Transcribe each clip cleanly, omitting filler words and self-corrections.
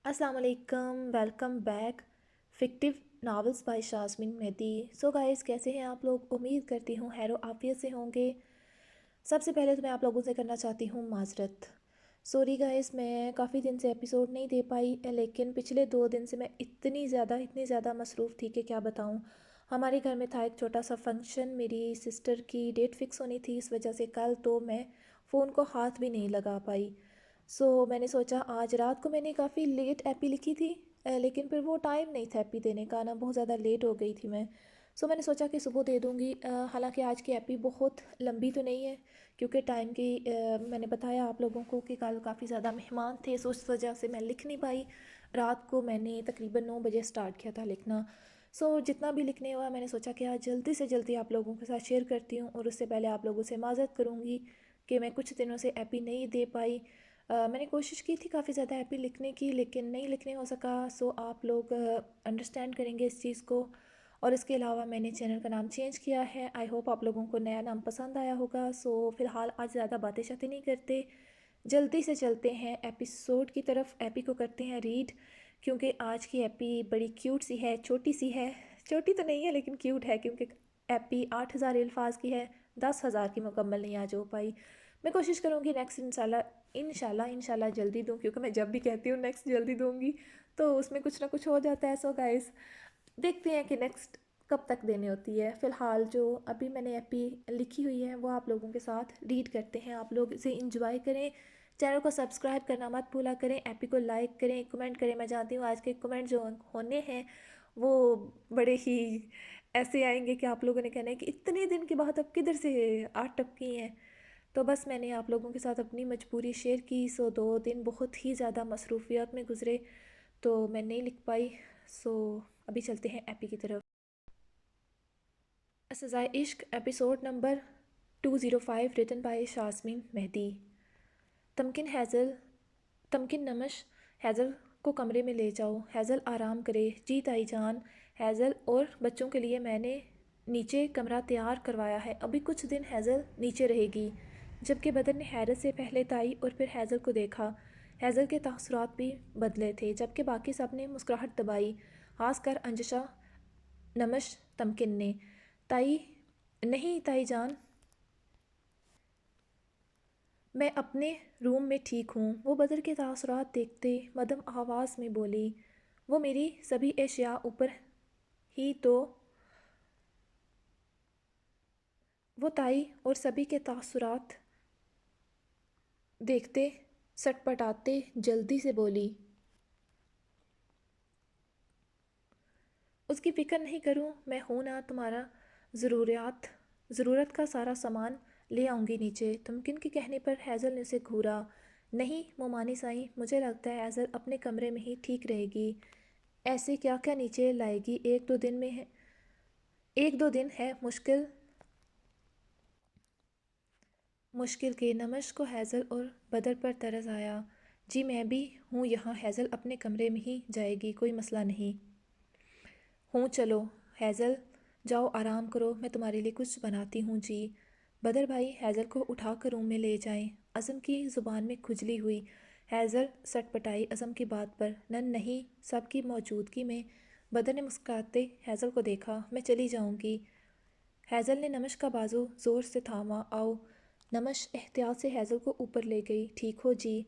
अस्सलाम वालेकुम, welcome back. Fictive novels by Shazmeen Mehdi. So guys, कैसे हैं आप लोग? उम्मीद करती हूँ खैर आफियत से होंगे। सबसे पहले तो मैं आप लोगों से करना चाहती हूँ माजरत। सॉरी गाइस, मैं काफ़ी दिन से एपिसोड नहीं दे पाई, लेकिन पिछले 2 दिन से मैं इतनी ज़्यादा मसरूफ़ थी कि क्या बताऊँ। हमारे घर में था एक छोटा सा फंक्शन, मेरी सिस्टर की डेट फिक्स होनी थी, इस वजह से कल तो मैं फ़ोन को हाथ भी नहीं लगा पाई। मैंने सोचा आज रात को मैंने काफ़ी लेट एपी लिखी थी, लेकिन फिर वो टाइम नहीं था एपी देने का ना, बहुत ज़्यादा लेट हो गई थी मैं। मैंने सोचा कि सुबह दे दूँगी। हालांकि आज की एपी बहुत लंबी तो नहीं है, क्योंकि टाइम की मैंने बताया आप लोगों को कि कल काफ़ी ज़्यादा मेहमान थे, सो उस वजह से मैं लिख नहीं पाई। रात को मैंने तकरीबन 9 बजे स्टार्ट किया था लिखना। जितना भी लिखने हुआ मैंने सोचा कि आज जल्दी से जल्दी आप लोगों के साथ शेयर करती हूँ, और उससे पहले आप लोगों से माज़रत करूँगी कि मैं कुछ दिनों से एपी नहीं दे पाई। मैंने कोशिश की थी काफ़ी ज़्यादा एपी लिखने की, लेकिन नहीं लिखने हो सका। आप लोग अंडरस्टैंड करेंगे इस चीज़ को। और इसके अलावा मैंने चैनल का नाम चेंज किया है। आई होप आप लोगों को नया नाम पसंद आया होगा। फ़िलहाल आज ज़्यादा बातें शातें नहीं करते, जल्दी से चलते हैं एपिसोड की तरफ। एपी को करते हैं रीड, क्योंकि आज की एपी बड़ी क्यूट सी है, छोटी सी है। छोटी तो नहीं है लेकिन क्यूट है, क्योंकि एपी 8,000 अल्फाज की है, 10,000 की मुकम्मल नहीं आज हो पाई। मैं कोशिश करूँगी नेक्स्ट इंशाल्लाह जल्दी दूँ, क्योंकि मैं जब भी कहती हूँ नेक्स्ट जल्दी दूँगी तो उसमें कुछ ना कुछ हो जाता है। गाइस, देखते हैं कि नेक्स्ट कब तक देनी होती है। फ़िलहाल जो अभी मैंने एपी लिखी हुई है वो आप लोगों के साथ रीड करते हैं। आप लोग इसे इंजॉय करें, चैनल को सब्सक्राइब करना मत भूला करें, एपी को लाइक करें, कमेंट करें। मैं जानती हूँ आज के कमेंट जो होने हैं वो बड़े ही ऐसे आएंगे कि आप लोगों ने कहना है कि इतने दिन के बाद अब किधर से आठ टपकी हैं। तो बस मैंने आप लोगों के साथ अपनी मजबूरी शेयर की। 2 दिन बहुत ही ज़्यादा मसरूफियत में गुजरे, तो मैं नहीं लिख पाई। सो अभी चलते हैं एपी की तरफ। Sazaye Ishq, episode number 205, written by Shazmeen Mehdi. Tamkeen Hazel Tamkeen Namash, Hazel को कमरे में ले जाओ, हैज़ल आराम करे। जी ताई जान, हैज़ल और बच्चों के लिए मैंने नीचे कमरा तैयार करवाया है, अभी कुछ दिन हैज़ल नीचे रहेगी। जबकि बदर ने हैरत से पहले ताई और फिर हैज़ल को देखा। हैज़ल के तासुरात भी बदले थे, जबकि बाकी सब ने मुस्कुराहट दबाई, खास कर अंजशा, नमश, तमकिन ने। ताई, नहीं ताई जान, मैं अपने रूम में ठीक हूँ। वो बदर के तासुरात देखते मदम आवाज़ में बोली, वो मेरी सभी एशिया ऊपर ही तो। वो ताई और सभी के तासुरात देखते सटपटाते जल्दी से बोली, उसकी फ़िक्र नहीं करूँ, मैं हूँ ना, तुम्हारा ज़रूरत का सारा सामान ले आऊँगी नीचे। तुमकिन के कहने पर हैज़ल ने उसे घूरा। नहीं मोमानी साईं, मुझे लगता है हैज़ल अपने कमरे में ही ठीक रहेगी। ऐसे क्या क्या नीचे लाएगी, एक दो दिन है मुश्किल के। नमश को हैज़ल और बदर पर तरस आया। जी मैं भी हूँ यहाँ, हैज़ल अपने कमरे में ही जाएगी, कोई मसला नहीं। हूँ चलो हैज़ल, जाओ आराम करो, मैं तुम्हारे लिए कुछ बनाती हूँ जी। बदर भाई हैज़ल को उठा कर रूम में ले जाएं। अज़म की ज़ुबान में खुजली हुई। हैज़ल सटपटाई अज़म की बात पर। नहीं, सबकी मौजूदगी में। बदर ने मुस्कुराते हैज़ल को देखा। मैं चली जाऊँगी। हैज़ल ने नमश का बाजू ज़ोर से थामा। आओ। नमश एहतियात से हैज़ल को ऊपर ले गई। ठीक हो जी,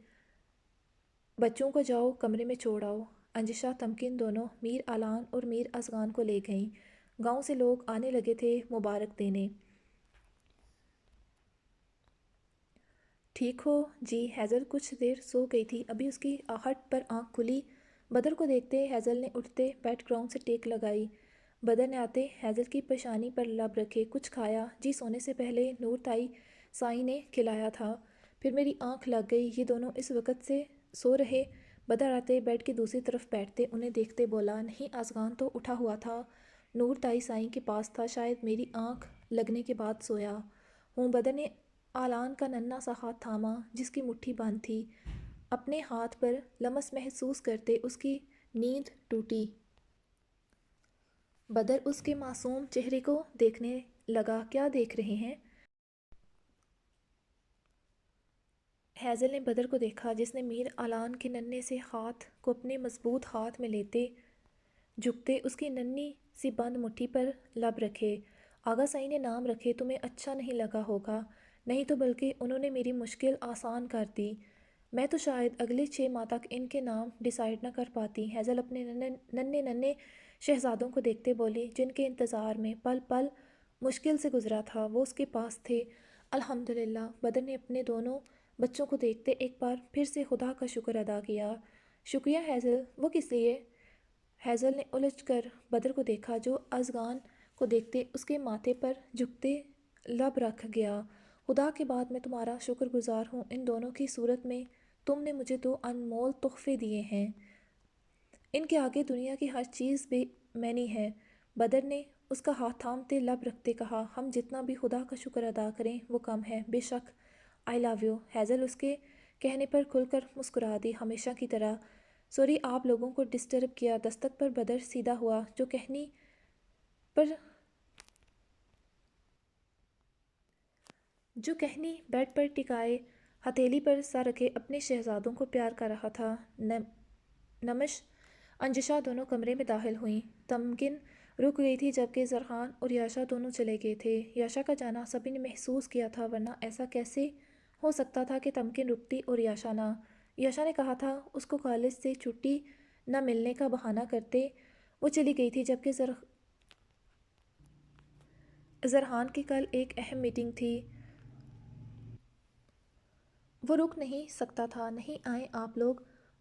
बच्चों को जाओ कमरे में छोड़ आओ। अंजिशा, तमकिन दोनों मीर आलान और मीर असगान को ले गईं। गांव से लोग आने लगे थे मुबारक देने। ठीक हो जी। हैज़ल कुछ देर सो गई थी, अभी उसकी आहट पर आंख खुली। बदर को देखते हैज़ल ने उठते बैकग्राउंड से टेक लगाई। बदर ने आते हैज़ल की पेशानी पर लब रखे। कुछ खाया जी? सोने से पहले नूर ताई साई ने खिलाया था, फिर मेरी आंख लग गई। ये दोनों इस वक्त से सो रहे? बदर आते बेड की दूसरी तरफ बैठते उन्हें देखते बोला, नहीं असगान तो उठा हुआ था, नूर ताई साई के पास था, शायद मेरी आंख लगने के बाद सोया हूँ। बदर ने आलान का नन्हा सा हाथ थामा, जिसकी मुट्ठी बंद थी। अपने हाथ पर लमस महसूस करते उसकी नींद टूटी। बदर उसके मासूम चेहरे को देखने लगा। क्या देख रहे हैं? حیزل نے بدر کو دیکھا جس نے میر اعلان کے ننھے سے ہاتھ کو اپنے مضبوط ہاتھ میں لیتے جھکتے اس کی ننھی سی بند مٹھی پر لب رکھے۔ آغا سائی نے نام رکھے تمہیں اچھا نہیں لگا ہوگا، نہیں تو بلکہ انہوں نے میری مشکل آسان کر دی، میں تو شاید اگلے 6 ماہ تک ان کے نام ڈیسائیڈ نہ کر پاتی۔ حیزل اپنے ننھے ننھے شہزادوں کو دیکھتے بولی جن کے انتظار میں پل پل مشکل سے گزرا تھا وہ اس کے پاس تھے۔ الحمدللہ۔ بدر نے اپنے دونوں بچوں کو دیکھتے ایک بار پھر سے خدا کا شکر ادا کیا۔ شکریہ حیزل، وہ کس لیے؟ حیزل نے الجھ کر بدر کو دیکھا جو ازغان کو دیکھتے اس کے ماتھے پر جھکتے لب رکھ گیا۔ خدا کے بعد میں تمہارا شکر گزار ہوں، ان دونوں کی صورت میں تم نے مجھے 2 انمول تحفے دیے ہیں، ان کے آگے دنیا کی ہر چیز بے معنی ہے۔ بدر نے اس کا ہاتھ تھامتے لب رکھتے کہا ہم جتنا بھی خدا کا شکر ادا کریں وہ کم ہے، بے شک آئی لو یو۔ حیزل اس کے کہنے پر کھل کر مسکرا دی ہمیشہ کی طرح۔ سوری آپ لوگوں کو ڈسٹرب کیا۔ دستک پر بدر سیدھا ہوا جو کہنی بیڈ پر ٹکائے ہتھیلی پر سر رکھے اپنے شہزادوں کو پیار کر رہا تھا۔ نمش انجشا دونوں کمرے میں داخل ہوئیں۔ تمکن رک گئی تھی جبکہ زرحان اور یاشا دونوں چلے گئے تھے۔ یاشا کا جانا سبھی نے محسوس کیا تھا ورنہ ایسا کیسے ہو سکتا تھا کہ تمکن رکتی اور یاشا نہ؟ یاشا نے کہا تھا اس کو کالج سے چھٹی نہ ملنے کا بہانہ کرتے وہ چلی گئی تھی جبکہ زرحان کی کل ایک اہم میٹنگ تھی، وہ رک نہیں سکتا تھا۔ نہیں آئیں آپ لوگ،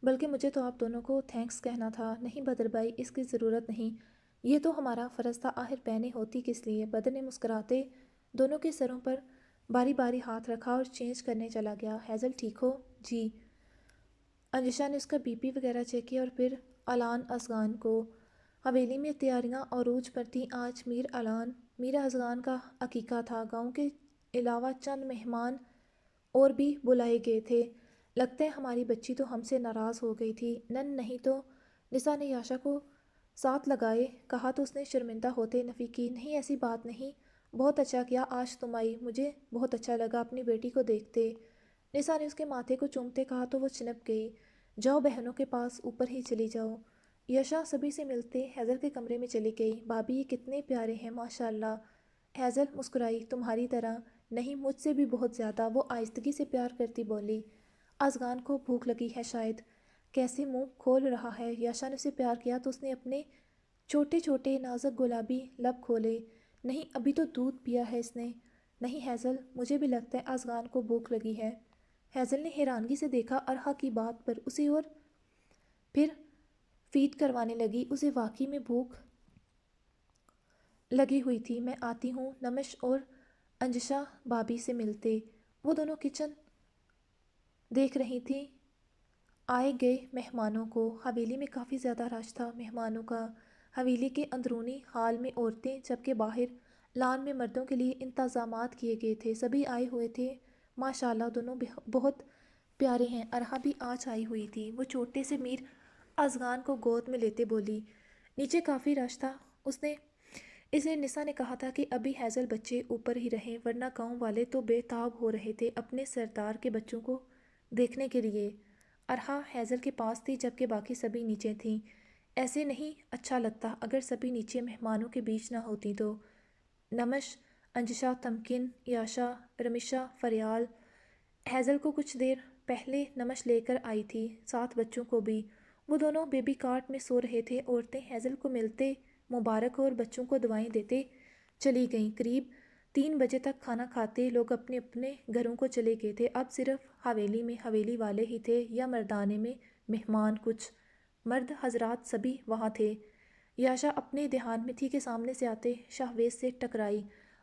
بلکہ مجھے تو آپ دونوں کو تھینکس کہنا تھا۔ نہیں بدر بھائی، اس کی ضرورت نہیں، یہ تو ہمارا فرض تھا، آخر بہنیں ہوتی کس لیے؟ بدر نے مسکراتے دونوں کے سروں پر باری باری ہاتھ رکھا اور چینج کرنے چلا گیا۔ حیزل ٹھیک ہو؟ جی۔ انجشا نے اس کا بی پی وغیرہ چیک کیا اور پھر اعلان ازغان کو۔ حویلی میں تیاریاں عروج پر تھیں۔ آج میر ازغان کا عقیقہ تھا۔ گاؤں کے علاوہ چند مہمان اور بھی بلائے گئے تھے۔ لگتا ہے ہماری بچی تو ہم سے ناراض ہو گئی تھی۔ نہیں تو؟ نسا نے یاشا کو ساتھ لگائے کہا تو اس نے شرمندہ ہوتے نفی کی۔ نہیں ایسی بات نہیں، بہت اچھا کیا آج تم آئی، مجھے بہت اچھا لگا اپنی بیٹی کو دیکھتے۔ نسا نے اس کے ماتھے کو چومتے کہا تو وہ چنپ گئی۔ جاؤ بہنوں کے پاس اوپر ہی چلی جاؤ۔ یاشا سبھی سے ملتے حیزل کے کمرے میں چلی گئی۔ بھابھی یہ کتنے پیارے ہیں ماشاءاللہ۔ حیزل مسکرائی تمہاری طرح نہیں، مجھ سے بھی بہت زیادہ، وہ آہستگی سے پیار کرتی بولی۔ ازغان کو بھوک لگی ہے شاید، کیسے منہ کھول رہا ہے۔ یاشا نے اسے پیار کیا تو اس نے اپنے چھوٹے چھوٹے نازک گلابی لب کھولے۔ نہیں ابھی تو دودھ پیا ہے اس نے۔ نہیں حیزل، مجھے بھی لگتا ہے ازغان کو بھوک لگی ہے۔ حیزل نے حیرانگی سے دیکھا ارحا کی بات پر اسے اور پھر فیڈ کروانے لگی۔ اسے واقعی میں بھوک لگی ہوئی تھی۔ میں آتی ہوں۔ نمش اور انجشا بھابھی سے ملتے۔ وہ دونوں کچن دیکھ رہی تھیں آئے گئے مہمانوں کو۔ حویلی میں کافی زیادہ رش تھا مہمانوں کا۔ حویلی کے اندرونی ہال میں عورتیں جبکہ باہر لان میں مردوں کے لیے انتظامات کیے گئے تھے۔ سبھی آئے ہوئے تھے۔ ماشاءاللہ دونوں بہت پیارے ہیں۔ ارحا بھی آج آئی ہوئی تھی۔ وہ چھوٹے سے میر ازغان کو گود میں لیتے بولی۔ نیچے کافی رش تھا، اس لیے نسا نے کہا تھا کہ ابھی حیزل بچے اوپر ہی رہیں ورنہ گاؤں والے تو بے تاب ہو رہے تھے اپنے سردار کے بچوں کو دیکھنے کے لیے۔ ارحا حیزل کے پاس تھی جبکہ باقی سبھی نیچے تھیں۔ ایسے نہیں اچھا لگتا اگر سبھی نیچے مہمانوں کے بیچ نہ ہوتی تو۔ نمش، انجشا، تمکن، یاشا، رمیشا، فریال۔ حیزل کو کچھ دیر پہلے نمش لے کر آئی تھی، ساتھ بچوں کو بھی۔ وہ دونوں بیبی کارٹ میں سو رہے تھے۔ عورتیں حیزل کو ملتے مبارک اور بچوں کو دعائیں دیتے چلی گئیں۔ قریب 3 بجے تک کھانا کھاتے لوگ اپنے اپنے گھروں کو چلے گئے تھے۔ اب صرف حویلی میں حویلی والے ہی تھے یا مردانے میں مہمان، کچھ مرد حضرات سبھی وہاں تھے۔ یاشا اپنے دھیان میں تھی کہ سامنے سے آتے شاہویز سے ٹکرائی۔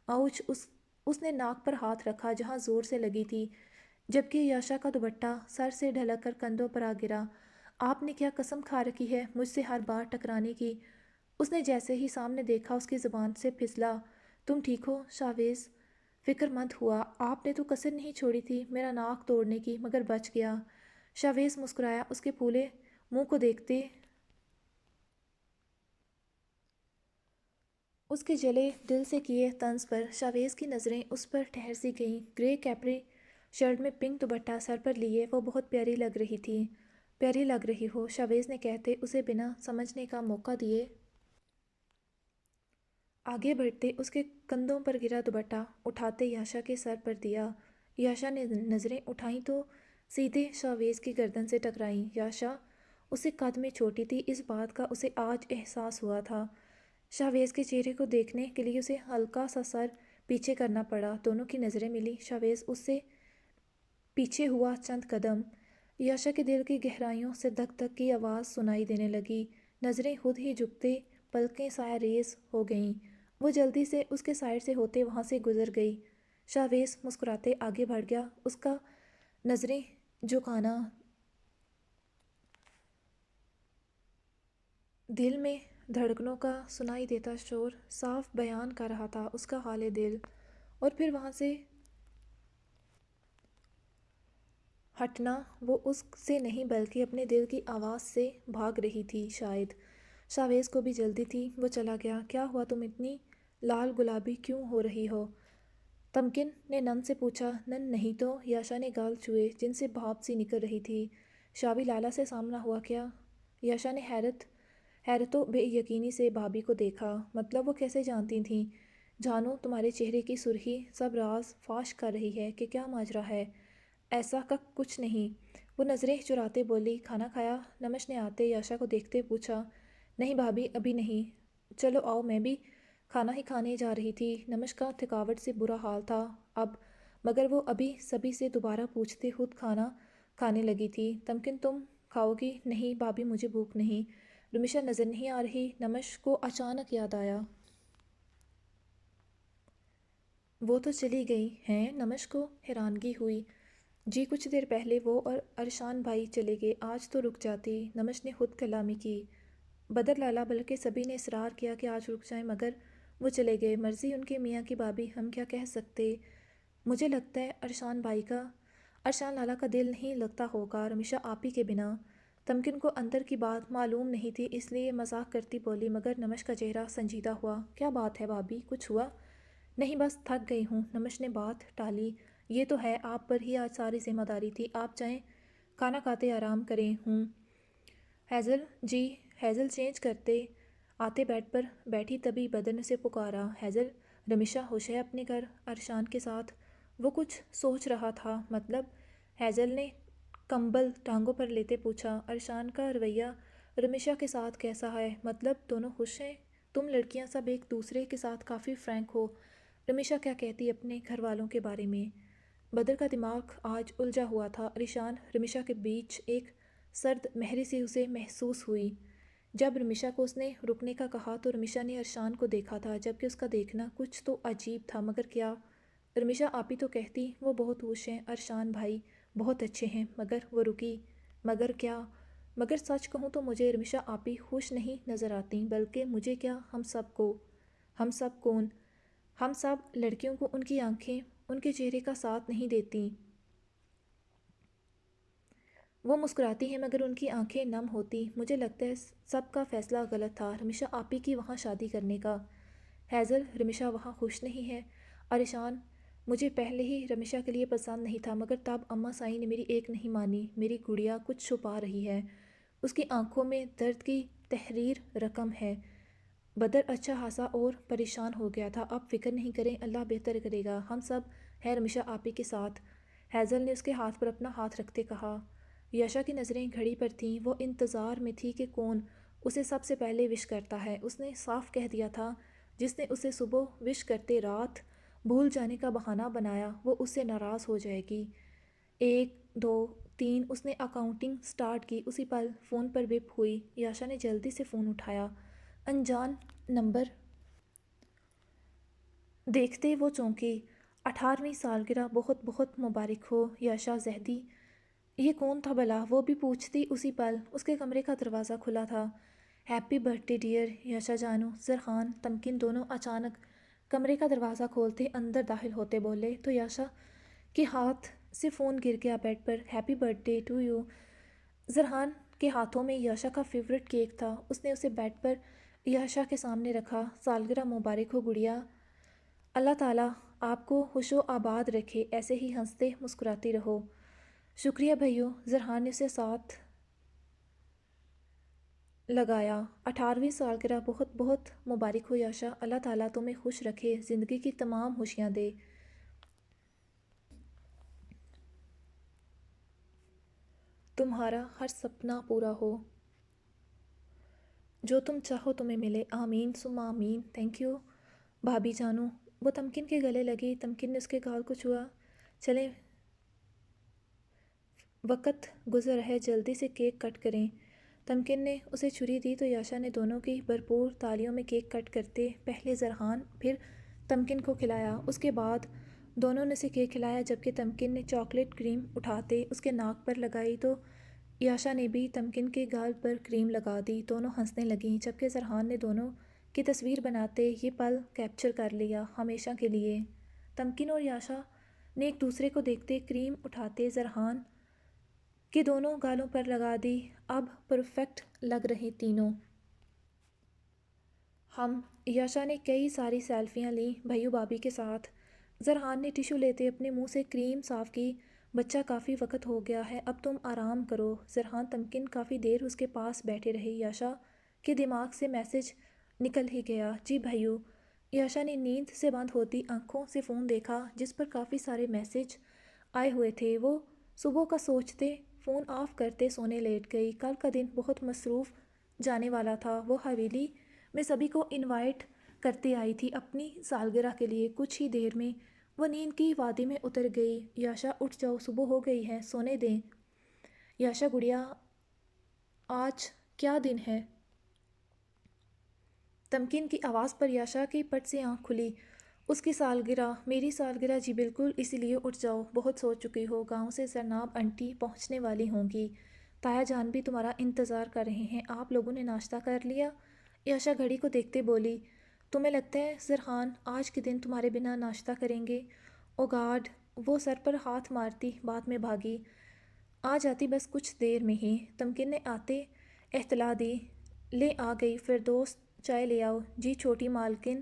آؤچ! اس نے ناک پر ہاتھ رکھا جہاں زور سے لگی تھی جبکہ یاشا کا دوپٹہ سر سے ڈھلک کر کندھوں پر آ گرا۔ آپ نے کیا قسم کھا رکھی ہے مجھ سے ہر بار ٹکرانے کی؟ اس نے جیسے ہی سامنے دیکھا اس کی زبان سے پھسلا۔ تم ٹھیک ہو؟ شاہویز فکر مند ہوا۔ آپ نے تو کسر نہیں چھوڑی تھی میرا ناک توڑنے کی مگر بچ گیا۔ شاہویز مسکرایا اس کے پھولے منہ کو دیکھتے۔ اس کے جلے دل سے کیے طنز پر شاہویز کی نظریں اس پر ٹھہر سی گئیں۔ گرے کیپری शर्ट में पिंक दुपट्टा सर पर लिए वो बहुत प्यारी लग रही थी। प्यारी लग रही हो, शावेज ने कहते उसे बिना समझने का मौका दिए आगे बढ़ते उसके कंधों पर गिरा दुपट्टा उठाते याशा के सर पर दिया। याशा ने नज़रें उठाई तो सीधे शावेज की गर्दन से टकराई। याशा उसे कद में छोटी थी, इस बात का उसे आज एहसास हुआ था। शावेज के चेहरे को देखने के लिए उसे हल्का सा सर पीछे करना पड़ा। दोनों की नज़रें मिली। शावेज उससे पीछे हुआ चंद कदम। याशा के दिल की गहराइयों से धक धक की आवाज़ सुनाई देने लगी। नज़रें खुद ही झुकते पलकें साया रेस हो गईं। वो जल्दी से उसके साइड से होते वहाँ से गुजर गई। शावेज मुस्कुराते आगे बढ़ गया। उसका नज़रें झुकाना दिल में धड़कनों का सुनाई देता शोर साफ बयान कर रहा था उसका हाल दिल। और फिर वहाँ से हटना वो उससे नहीं बल्कि अपने दिल की आवाज़ से भाग रही थी। शायद शावेज को भी जल्दी थी। वो चला गया। क्या हुआ, तुम इतनी लाल गुलाबी क्यों हो रही हो? तमकिन ने नन से पूछा। नन नहीं तो, याशा ने गाल छुए जिनसे भाप सी निकल रही थी। शाबी लाला से सामना हुआ क्या? याशा ने हैरतों बेयकीनी से भाभी को देखा। मतलब वो कैसे जानती थी? जानू, तुम्हारे चेहरे की सुर्खी सब राज फाश कर रही है कि क्या माजरा है। ऐसा का कुछ नहीं, वो नज़रें चुराते बोली। खाना खाया? नमश ने आते याशा को देखते पूछा। नहीं भाभी, अभी नहीं। चलो आओ, मैं भी खाना ही खाने जा रही थी। नमश का थकावट से बुरा हाल था अब, मगर वो अभी सभी से दोबारा पूछते खुद खाना खाने लगी थी। तमकिन, तुम खाओगी? नहीं भाभी, मुझे भूख नहीं। रुमिशा नज़र नहीं आ रही। नमश को अचानक याद आया, वो तो चली गई हैं। नमश को हैरानगी हुई। जी, कुछ देर पहले वो और अरशान भाई चले गए, आज तो रुक जाती। नमश ने खुद कलामी की। बदर लाला बल्कि सभी ने इसरार किया कि आज रुक जाएं, मगर वो चले गए। मर्जी उनके मियाँ की भाभी, हम क्या कह सकते। मुझे लगता है अरशान लाला का दिल नहीं लगता होगा रमीशा आपी के बिना। तमकिन को अंदर की बात मालूम नहीं थी, इसलिए मजाक करती बोली, मगर नमश का चेहरा संजीदा हुआ। क्या बात है भाभी, कुछ हुआ? नहीं, बस थक गई हूँ। नमश ने बात टाली। ये तो है, आप पर ही आज सारी जिम्मेदारी थी। आप चाहें खाना खाते आराम करें। हूँ हैज़ल जी। हैज़ल चेंज करते आते बेड पर बैठी तभी बदन से पुकारा। हैज़ल, रमीशा खुश है अपने घर अरशान के साथ? वो कुछ सोच रहा था। मतलब? हैज़ल ने कंबल टांगों पर लेते पूछा। अरशान का रवैया रमीशा के साथ कैसा है? मतलब दोनों खुश हैं? तुम लड़कियां सब एक दूसरे के साथ काफ़ी फ्रैंक हो। रमीशा क्या कहती अपने घर वालों के बारे में? बदर का दिमाग आज उलझा हुआ था। अरिशान रमीशा के बीच एक सर्द महरी सी उसे महसूस हुई। जब रमीशा को उसने रुकने का कहा तो रमीशा ने अरशान को देखा था, जबकि उसका देखना कुछ तो अजीब था। मगर क्या? रमीशा आपी तो कहती वो बहुत खुश हैं, अरशान भाई बहुत अच्छे हैं। मगर वो रुकी। मगर क्या? मगर सच कहूँ तो मुझे रमीशा आपी खुश नहीं नज़र आती, बल्कि मुझे क्या, हम सबको। हम सब कौन? हम सब लड़कियों को उनकी आंखें उनके चेहरे का साथ नहीं देती। वो मुस्कुराती हैं मगर उनकी आंखें नम होती। मुझे लगता है सबका फैसला गलत था रमीशा आपी की वहाँ शादी करने का। हैज़ल, रमीशा वहाँ खुश नहीं है। अरिशान, मुझे पहले ही रमीशा के लिए पसंद नहीं था, मगर तब अम्मा साई ने मेरी एक नहीं मानी। मेरी गुड़िया कुछ छुपा रही है, उसकी आंखों में दर्द की तहरीर रकम है। बदर अच्छा खासा और परेशान हो गया था। अब फिक्र नहीं करें, अल्लाह बेहतर करेगा। हम सब हैं रमीशा आपी के साथ। हैज़ल ने उसके हाथ पर अपना हाथ रखते कहा। यशा की नज़रें घड़ी पर थीं। वो इंतज़ार में थी कि कौन उसे सबसे पहले विश करता है। उसने साफ कह दिया था, जिसने उसे सुबह विश करते रात भूल जाने का बहाना बनाया वो उससे नाराज़ हो जाएगी। 1 2 3 उसने अकाउंटिंग स्टार्ट की। उसी पल फ़ोन पर बिप हुई। याशा ने जल्दी से फ़ोन उठाया। अनजान नंबर देखते वो चौंकी। 18वीं सालगिरह बहुत बहुत मुबारक हो याशा जहदी। ये कौन था भला? वो भी पूछती उसी पल उसके कमरे का दरवाज़ा खुला था। हैप्पी बर्थडे डियर याशा जानू। जरखान तमकिन दोनों अचानक कमरे का दरवाज़ा खोलते अंदर दाखिल होते बोले तो याशा के हाथ से फ़ोन गिर गया बेड पर। Happy birthday to you. Zarhan के हाथों में याशा का फेवरेट केक था। उसने उसे बेड पर याशा के सामने रखा। सालगिरह मुबारक हो गुड़िया, अल्लाह ताला آپ کو خوش و آباد رکھے، ایسے ہی ہنستے مسکراتی رہو۔ شکریہ بھائیو، زرحان نے اسے ساتھ لگایا۔ 18ویں سالگرہ بہت بہت مبارک ہو یاشا، اللہ تعالیٰ تمہیں خوش رکھے، زندگی کی تمام خوشیاں دے، تمہارا ہر سپنا پورا ہو، جو تم چاہو تمہیں ملے، آمین ثم آمین۔ تھینک یو بھابھی جانو۔ وہ تمکن کے گلے لگی، تمکن نے اس کے گال کو چھوا۔ چلیں وقت گزر ہے، جلدی سے کیک کٹ کریں۔ تمکن نے اسے چھری دی تو یاشا نے دونوں کی بھرپور تالیوں میں کیک کٹ کرتے پہلے زرحان پھر تمکن کو کھلایا، اس کے بعد دونوں نے اسے کیک کھلایا، جبکہ تمکن نے چاکلیٹ کریم اٹھاتے اس کے ناک پر لگائی تو یاشا نے بھی تمکن کے گال پر کریم لگا دی۔ دونوں ہنسنے لگیں، جبکہ زرحان نے دونوں کی تصویر بناتے یہ پل کیپچر کر لیا ہمیشہ کے لیے۔ تمکن اور یاشا نے ایک دوسرے کو دیکھتے کریم اٹھاتے زرحان کے دونوں گالوں پر لگا دی، اب پرفیکٹ لگ رہے تینوں۔ یاشا نے کئی ساری سیلفیاں لیں بھائیو بھابھی کے ساتھ۔ زرحان نے ٹیشو لیتے اپنے منہ سے کریم صاف کی، بچہ کافی وقت ہو گیا ہے، اب تم آرام کرو۔ زرحان تمکن کافی دیر اس کے پاس بیٹھے رہے، یاشا کے دماغ سے میسج نکل ہی گیا، جی بھائیو۔ یاشا نے نیند سے بند ہوتی آنکھوں سے فون دیکھا جس پر کافی سارے میسج آئے ہوئے تھے، وہ صبح کا سوچتے فون آف کرتے سونے لیٹ گئی۔ کل کا دن بہت مصروف جانے والا تھا، وہ حویلی میں سبھی کو انوائٹ کرتے آئی تھی اپنی سالگرہ کے لیے۔ کچھ ہی دیر میں وہ نیند کی وادی میں اتر گئی۔ یاشا اٹھ جاؤ، صبح ہو گئی ہے، سونے دیں۔ یاشا گڑیا آج کیا دن ہے؟ تمکن کی آواز پر یاشا کی پٹ سے آنکھ کھلی، اس کی سالگرہ، میری سالگرہ؟ جی بالکل، اسی لیے اٹھ جاؤ، بہت سو چکی ہو، گاؤں سے زینب آنٹی پہنچنے والی ہوں گی، تایا جان بھی تمہارا انتظار کر رہے ہیں، آپ لوگوں نے ناشتہ کر لیا؟ یاشا گھڑی کو دیکھتے بولی، تمہیں لگتا ہے زرحان آج کے دن تمہارے بنا ناشتہ کریں گے؟ او گاڈ، وہ سر پر ہاتھ مارتی بات میں بھاگی، آ جاتی بس کچھ دیر میں ہی۔ تمکن نے آتے اطلاع دی، لے آ گئی فردوس، چائے لے آؤ۔ جی چھوٹی مالکن۔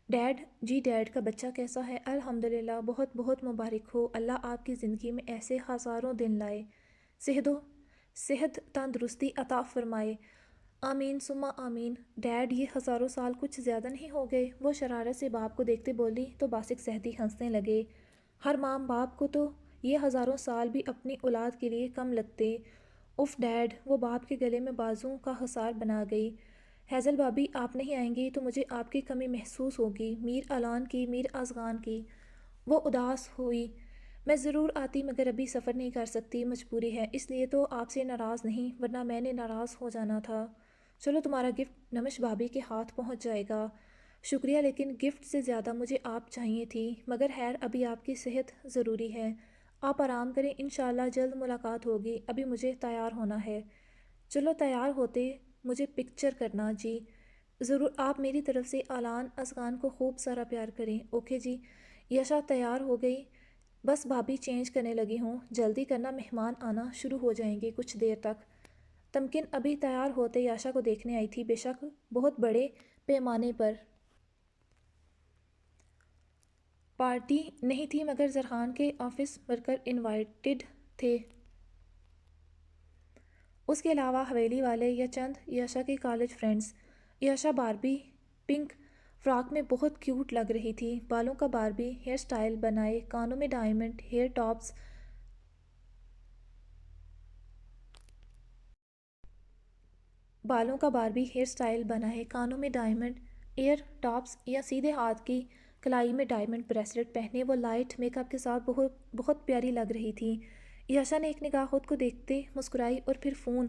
ڈیڈ؟ جی ڈیڈ کا بچہ کیسا ہے؟ الحمدللہ، بہت بہت مبارک ہو، اللہ آپ کی زندگی میں ایسے ہزاروں دن لائے، صحت تندرستی عطا فرمائے، آمین ثم آمین۔ ڈیڈ یہ ہزاروں سال کچھ زیادہ نہیں ہو گئے؟ وہ شرارت سے باپ کو دیکھتے بولی تو باسق زہدی ہنسنے لگے، ہر ماں باپ کو تو یہ ہزاروں سال بھی اپنی اولاد کے لیے کم لگتے۔ اف ڈیڈ، وہ باپ کے گلے میں بازو کا حصار بنا گئی، ہیزل بھابھی آپ نہیں آئیں گی تو مجھے آپ کی کمی محسوس ہوگی، میر اعلان کی، میر ازغان کی۔ وہ اداس ہوئی، میں ضرور آتی مگر ابھی سفر نہیں کر سکتی، مجبوری ہے، اس لیے تو آپ سے ناراض نہیں، ورنہ میں نے ناراض ہو جانا تھا۔ چلو تمہارا گفٹ نمش بھابھی کے ہاتھ پہنچ جائے گا۔ شکریہ، لیکن گفٹ سے زیادہ مجھے آپ چاہیے تھی، مگر خیر ابھی آپ کی صحت ضروری ہے، آپ آرام کریں، انشاءاللہ جلد ملاقات ہوگی، ابھی مجھے تیار ہونا ہے۔ چلو تیار ہوتے مجھے پکچر کرنا، جی ضرور، آپ میری طرف سے اعلان ازغان کو خوب سارا پیار کریں، اوکے جی۔ یاشا تیار ہو گئی، بس بھابھی چینج کرنے لگی ہوں، جلدی کرنا، مہمان آنا شروع ہو جائیں گے کچھ دیر تک۔ تمکن ابھی تیار ہوتے یاشا کو دیکھنے آئی تھی، بے شک بہت بڑے پیمانے پر پارٹی نہیں تھی مگر زرحان کے آفس ورکر انوائٹڈ تھے، اس کے علاوہ حویلی والے یا چند یاشا کے college friends. Yasha Barbie pink frock میں بہت کیوٹ لگ رہی تھی، بالوں کا باربی ہیئر سٹائل بنائے، کانوں میں ڈائمنڈ ہیئر ٹاپس کانوں میں ڈائمنڈ ایئر ٹاپس یا سیدھے ہاتھ کی کلائی میں ڈائمنڈ بریسلٹ پہنے وہ لائٹ میک اپ کے ساتھ بہت پیاری لگ رہی تھی۔ یاشا نے ایک نگاہ خود کو دیکھتے مسکرائی اور پھر فون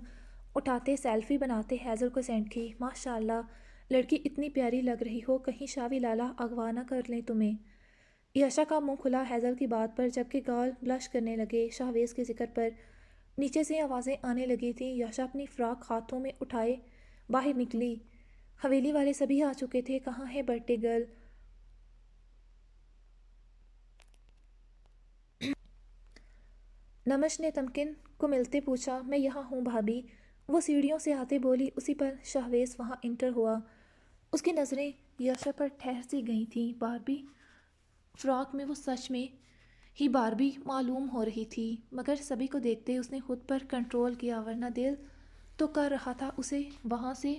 اٹھاتے سیلفی بناتے ہیزل کو سینڈ کی، ماشاءاللہ لڑکی اتنی پیاری لگ رہی ہو، کہیں شاوی لالا اغوا نہ کر لیں تمہیں۔ یاشا کا منہ کھلا ہیزل کی بات پر، جبکہ گال بلش کرنے لگے شاہویز کے ذکر پر۔ نیچے سے آوازیں آنے لگی تھیں، یاشا اپنی فراک ہاتھوں میں اٹھائے باہر نکلی، حویلی والے سبھی آ چکے تھے، کہاں ہے برتھ ڈے گرل؟ نمش نے تمکن کو ملتے پوچھا، میں یہاں ہوں بھابھی، وہ سیڑھیوں سے آتے بولی، اسی پر شاہویز وہاں انٹر ہوا، اس کی نظریں یاشا پر ٹھہر سی گئی تھیں۔ باربی फ्रॉक में वो सच में ही बारबी मालूम हो रही थी, मगर सभी को देखते उसने खुद पर कंट्रोल किया, वरना दिल तो कर रहा था उसे वहाँ से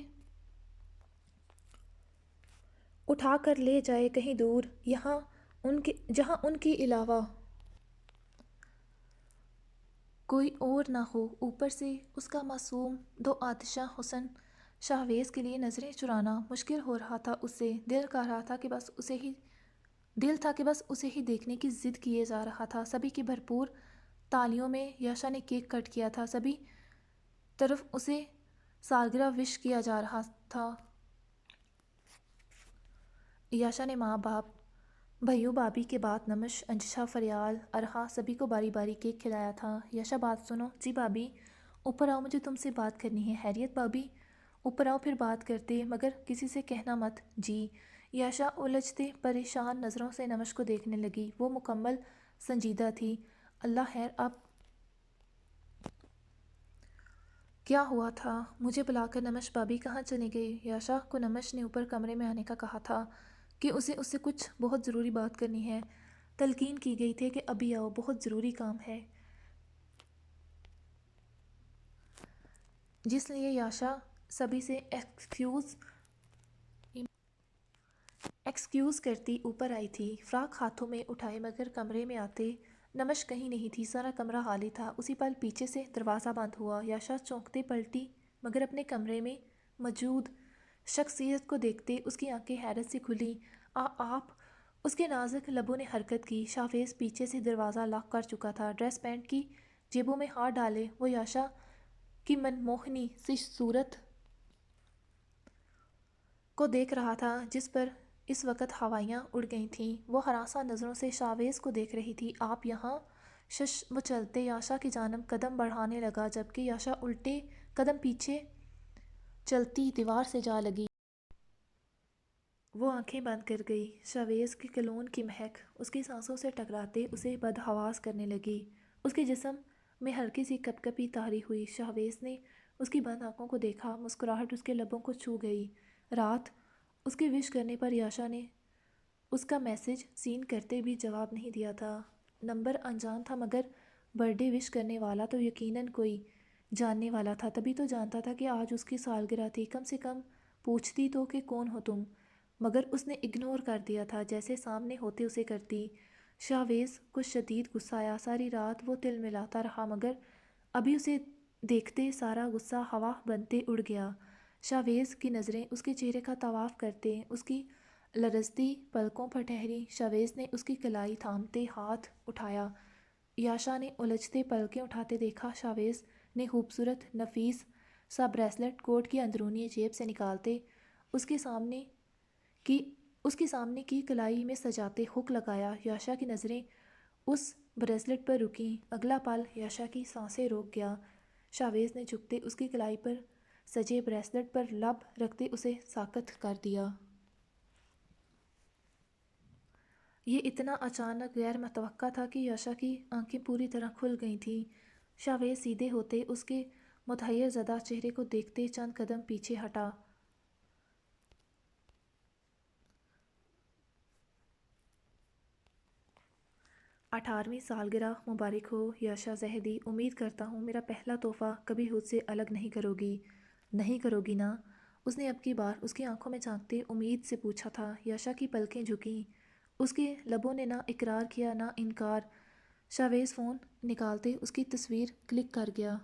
उठा कर ले जाए कहीं दूर, यहाँ उनके जहाँ उनके अलावा कोई और ना हो। ऊपर से उसका मासूम दो आतिशा हुस्न, शाहवेज़ के लिए नज़रें चुराना मुश्किल हो रहा था उससे। दिल था कि बस उसे ही देखने की ज़िद किए जा रहा था। सभी की भरपूर तालियों में याशा ने केक कट किया था। सभी तरफ उसे सालगिरह विश किया जा रहा था। याशा ने माँ बाप, भैयू भाभी के बाद नमश, अंजिशा, फरियाल, अरहा सभी को बारी बारी केक खिलाया था। याशा बात सुनो। जी भाभी। ऊपर आओ, मुझे तुमसे बात करनी है। हैरियत भाभी। ऊपर आओ फिर बात करते, मगर किसी से कहना मत। जी। याशा उलझते परेशान नज़रों से नमश को देखने लगी। वो मुकम्मल संजीदा थी। अल्लाह खैर, अब क्या हुआ था? मुझे बुलाकर नमश भाभी कहाँ चली गई? याशा को नमश ने ऊपर कमरे में आने का कहा था कि उसे उससे कुछ बहुत ज़रूरी बात करनी है। तलकीन की गई थी कि अभी आओ, बहुत ज़रूरी काम है। जिसलिए याशा सभी से एक्सक्यूज़ करती ऊपर आई थी, फ्राक हाथों में उठाए, मगर कमरे में आते नमश कहीं नहीं थी। सारा कमरा खाली था। उसी पल पीछे से दरवाज़ा बंद हुआ। याशा चौंकते पलटी, मगर अपने कमरे में मौजूद शख्सियत को देखते उसकी आंखें हैरत से खुली। आप। उसके नाजुक लबों ने हरकत की। शाहवेज़ पीछे से दरवाज़ा लॉक कर चुका था। ड्रेस पैंट की जेबों में हाथ डाले वो याशा की मनमोहनी सी सूरत को देख रहा था, जिस पर इस वक्त हवाइयाँ उड़ गई थीं। वो हरासा नज़रों से शाहवेज़ को देख रही थी। आप यहाँ? शश वो चलते याशा की जानब कदम बढ़ाने लगा, जबकि याशा उल्टे कदम पीछे चलती दीवार से जा लगी। वो आंखें बंद कर गई। शाहवेज़ की कलोन की महक उसकी सांसों से टकराते उसे बदहवास करने लगी। उसके जिस्म में हल्की सी कपकपी तारी हुई। शाहवेज़ ने उसकी बंद आंखों को देखा। मुस्कुराहट उसके लबों को छू गई। रात उसके विश करने पर याशा ने उसका मैसेज सीन करते भी जवाब नहीं दिया था। नंबर अनजान था, मगर बर्थडे विश करने वाला तो यकीनन कोई जानने वाला था। तभी तो जानता था कि आज उसकी सालगिरह थी। कम से कम पूछती तो कि कौन हो तुम, मगर उसने इग्नोर कर दिया था, जैसे सामने होते उसे करती। शाहवेज़ को शदीद गुस्सा आया। सारी रात वो तिल मिलाता रहा, मगर अभी उसे देखते सारा गुस्सा हवा बनते उड़ गया। शाहवेज़ की नज़रें उसके चेहरे का तवाफ करते उसकी लरजती पलकों पर ठहरी। शाहवेज़ ने उसकी कलाई थामते हाथ उठाया। याशा ने उलझते पलकें उठाते देखा। शाहवेज़ ने खूबसूरत नफीस सा ब्रेसलेट कोट की अंदरूनी जेब से निकालते उसके सामने की उसकी सामने की कलाई में सजाते हुक लगाया। याशा की नज़रें उस ब्रेसलेट पर रुकी। अगला पल याशा की सांसें रोक गया। शाहवेज़ ने झुकते उसकी कलाई पर सजे ब्रेसलेट पर लब रखते उसे साकत कर दिया। ये इतना अचानक गैर मुतवक्का था कि याशा की आंखें पूरी तरह खुल गई थीं। शाहवेज़ सीधे होते उसके मुतहय्यर ज़दा चेहरे को देखते चंद कदम पीछे हटा। 18वीं सालगिरह मुबारक हो याशा ज़हदी। उम्मीद करता हूँ मेरा पहला तोहफ़ा कभी खुद से अलग नहीं करोगी। नहीं करोगी ना? उसने अब की बार उसकी आंखों में झांकते उम्मीद से पूछा था। याशा की पलकें झुकीं। उसके लबों ने ना इकरार किया ना इनकार। शाहवेज़ फ़ोन निकालते उसकी तस्वीर क्लिक कर गया।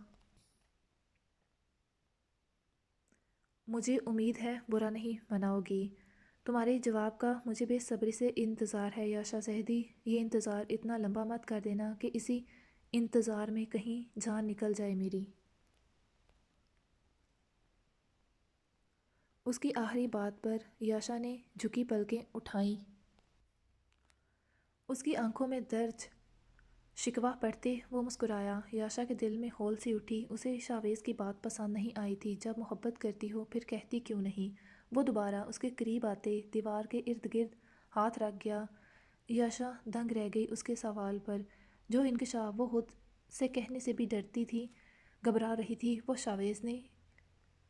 मुझे उम्मीद है बुरा नहीं मनाओगी। तुम्हारे जवाब का मुझे बेसब्री से इंतज़ार है याशा ज़हदी। ये इंतज़ार इतना लंबा मत कर देना कि इसी इंतज़ार में कहीं जान निकल जाए मेरी। उसकी आखिरी बात पर याशा ने झुकी पलकें उठाईं। उसकी आंखों में दर्द शिकवा पड़ते वो मुस्कुराया। याशा के दिल में हौल सी उठी। उसे शाहवेज़ की बात पसंद नहीं आई थी। जब मोहब्बत करती हो फिर कहती क्यों नहीं? वो दोबारा उसके करीब आते दीवार के इर्द गिर्द हाथ रख गया। याशा दंग रह गई उसके सवाल पर। जो इंकशाफ वो खुद से कहने से भी डरती थी, घबरा रही थी, वो शाहवेज़ ने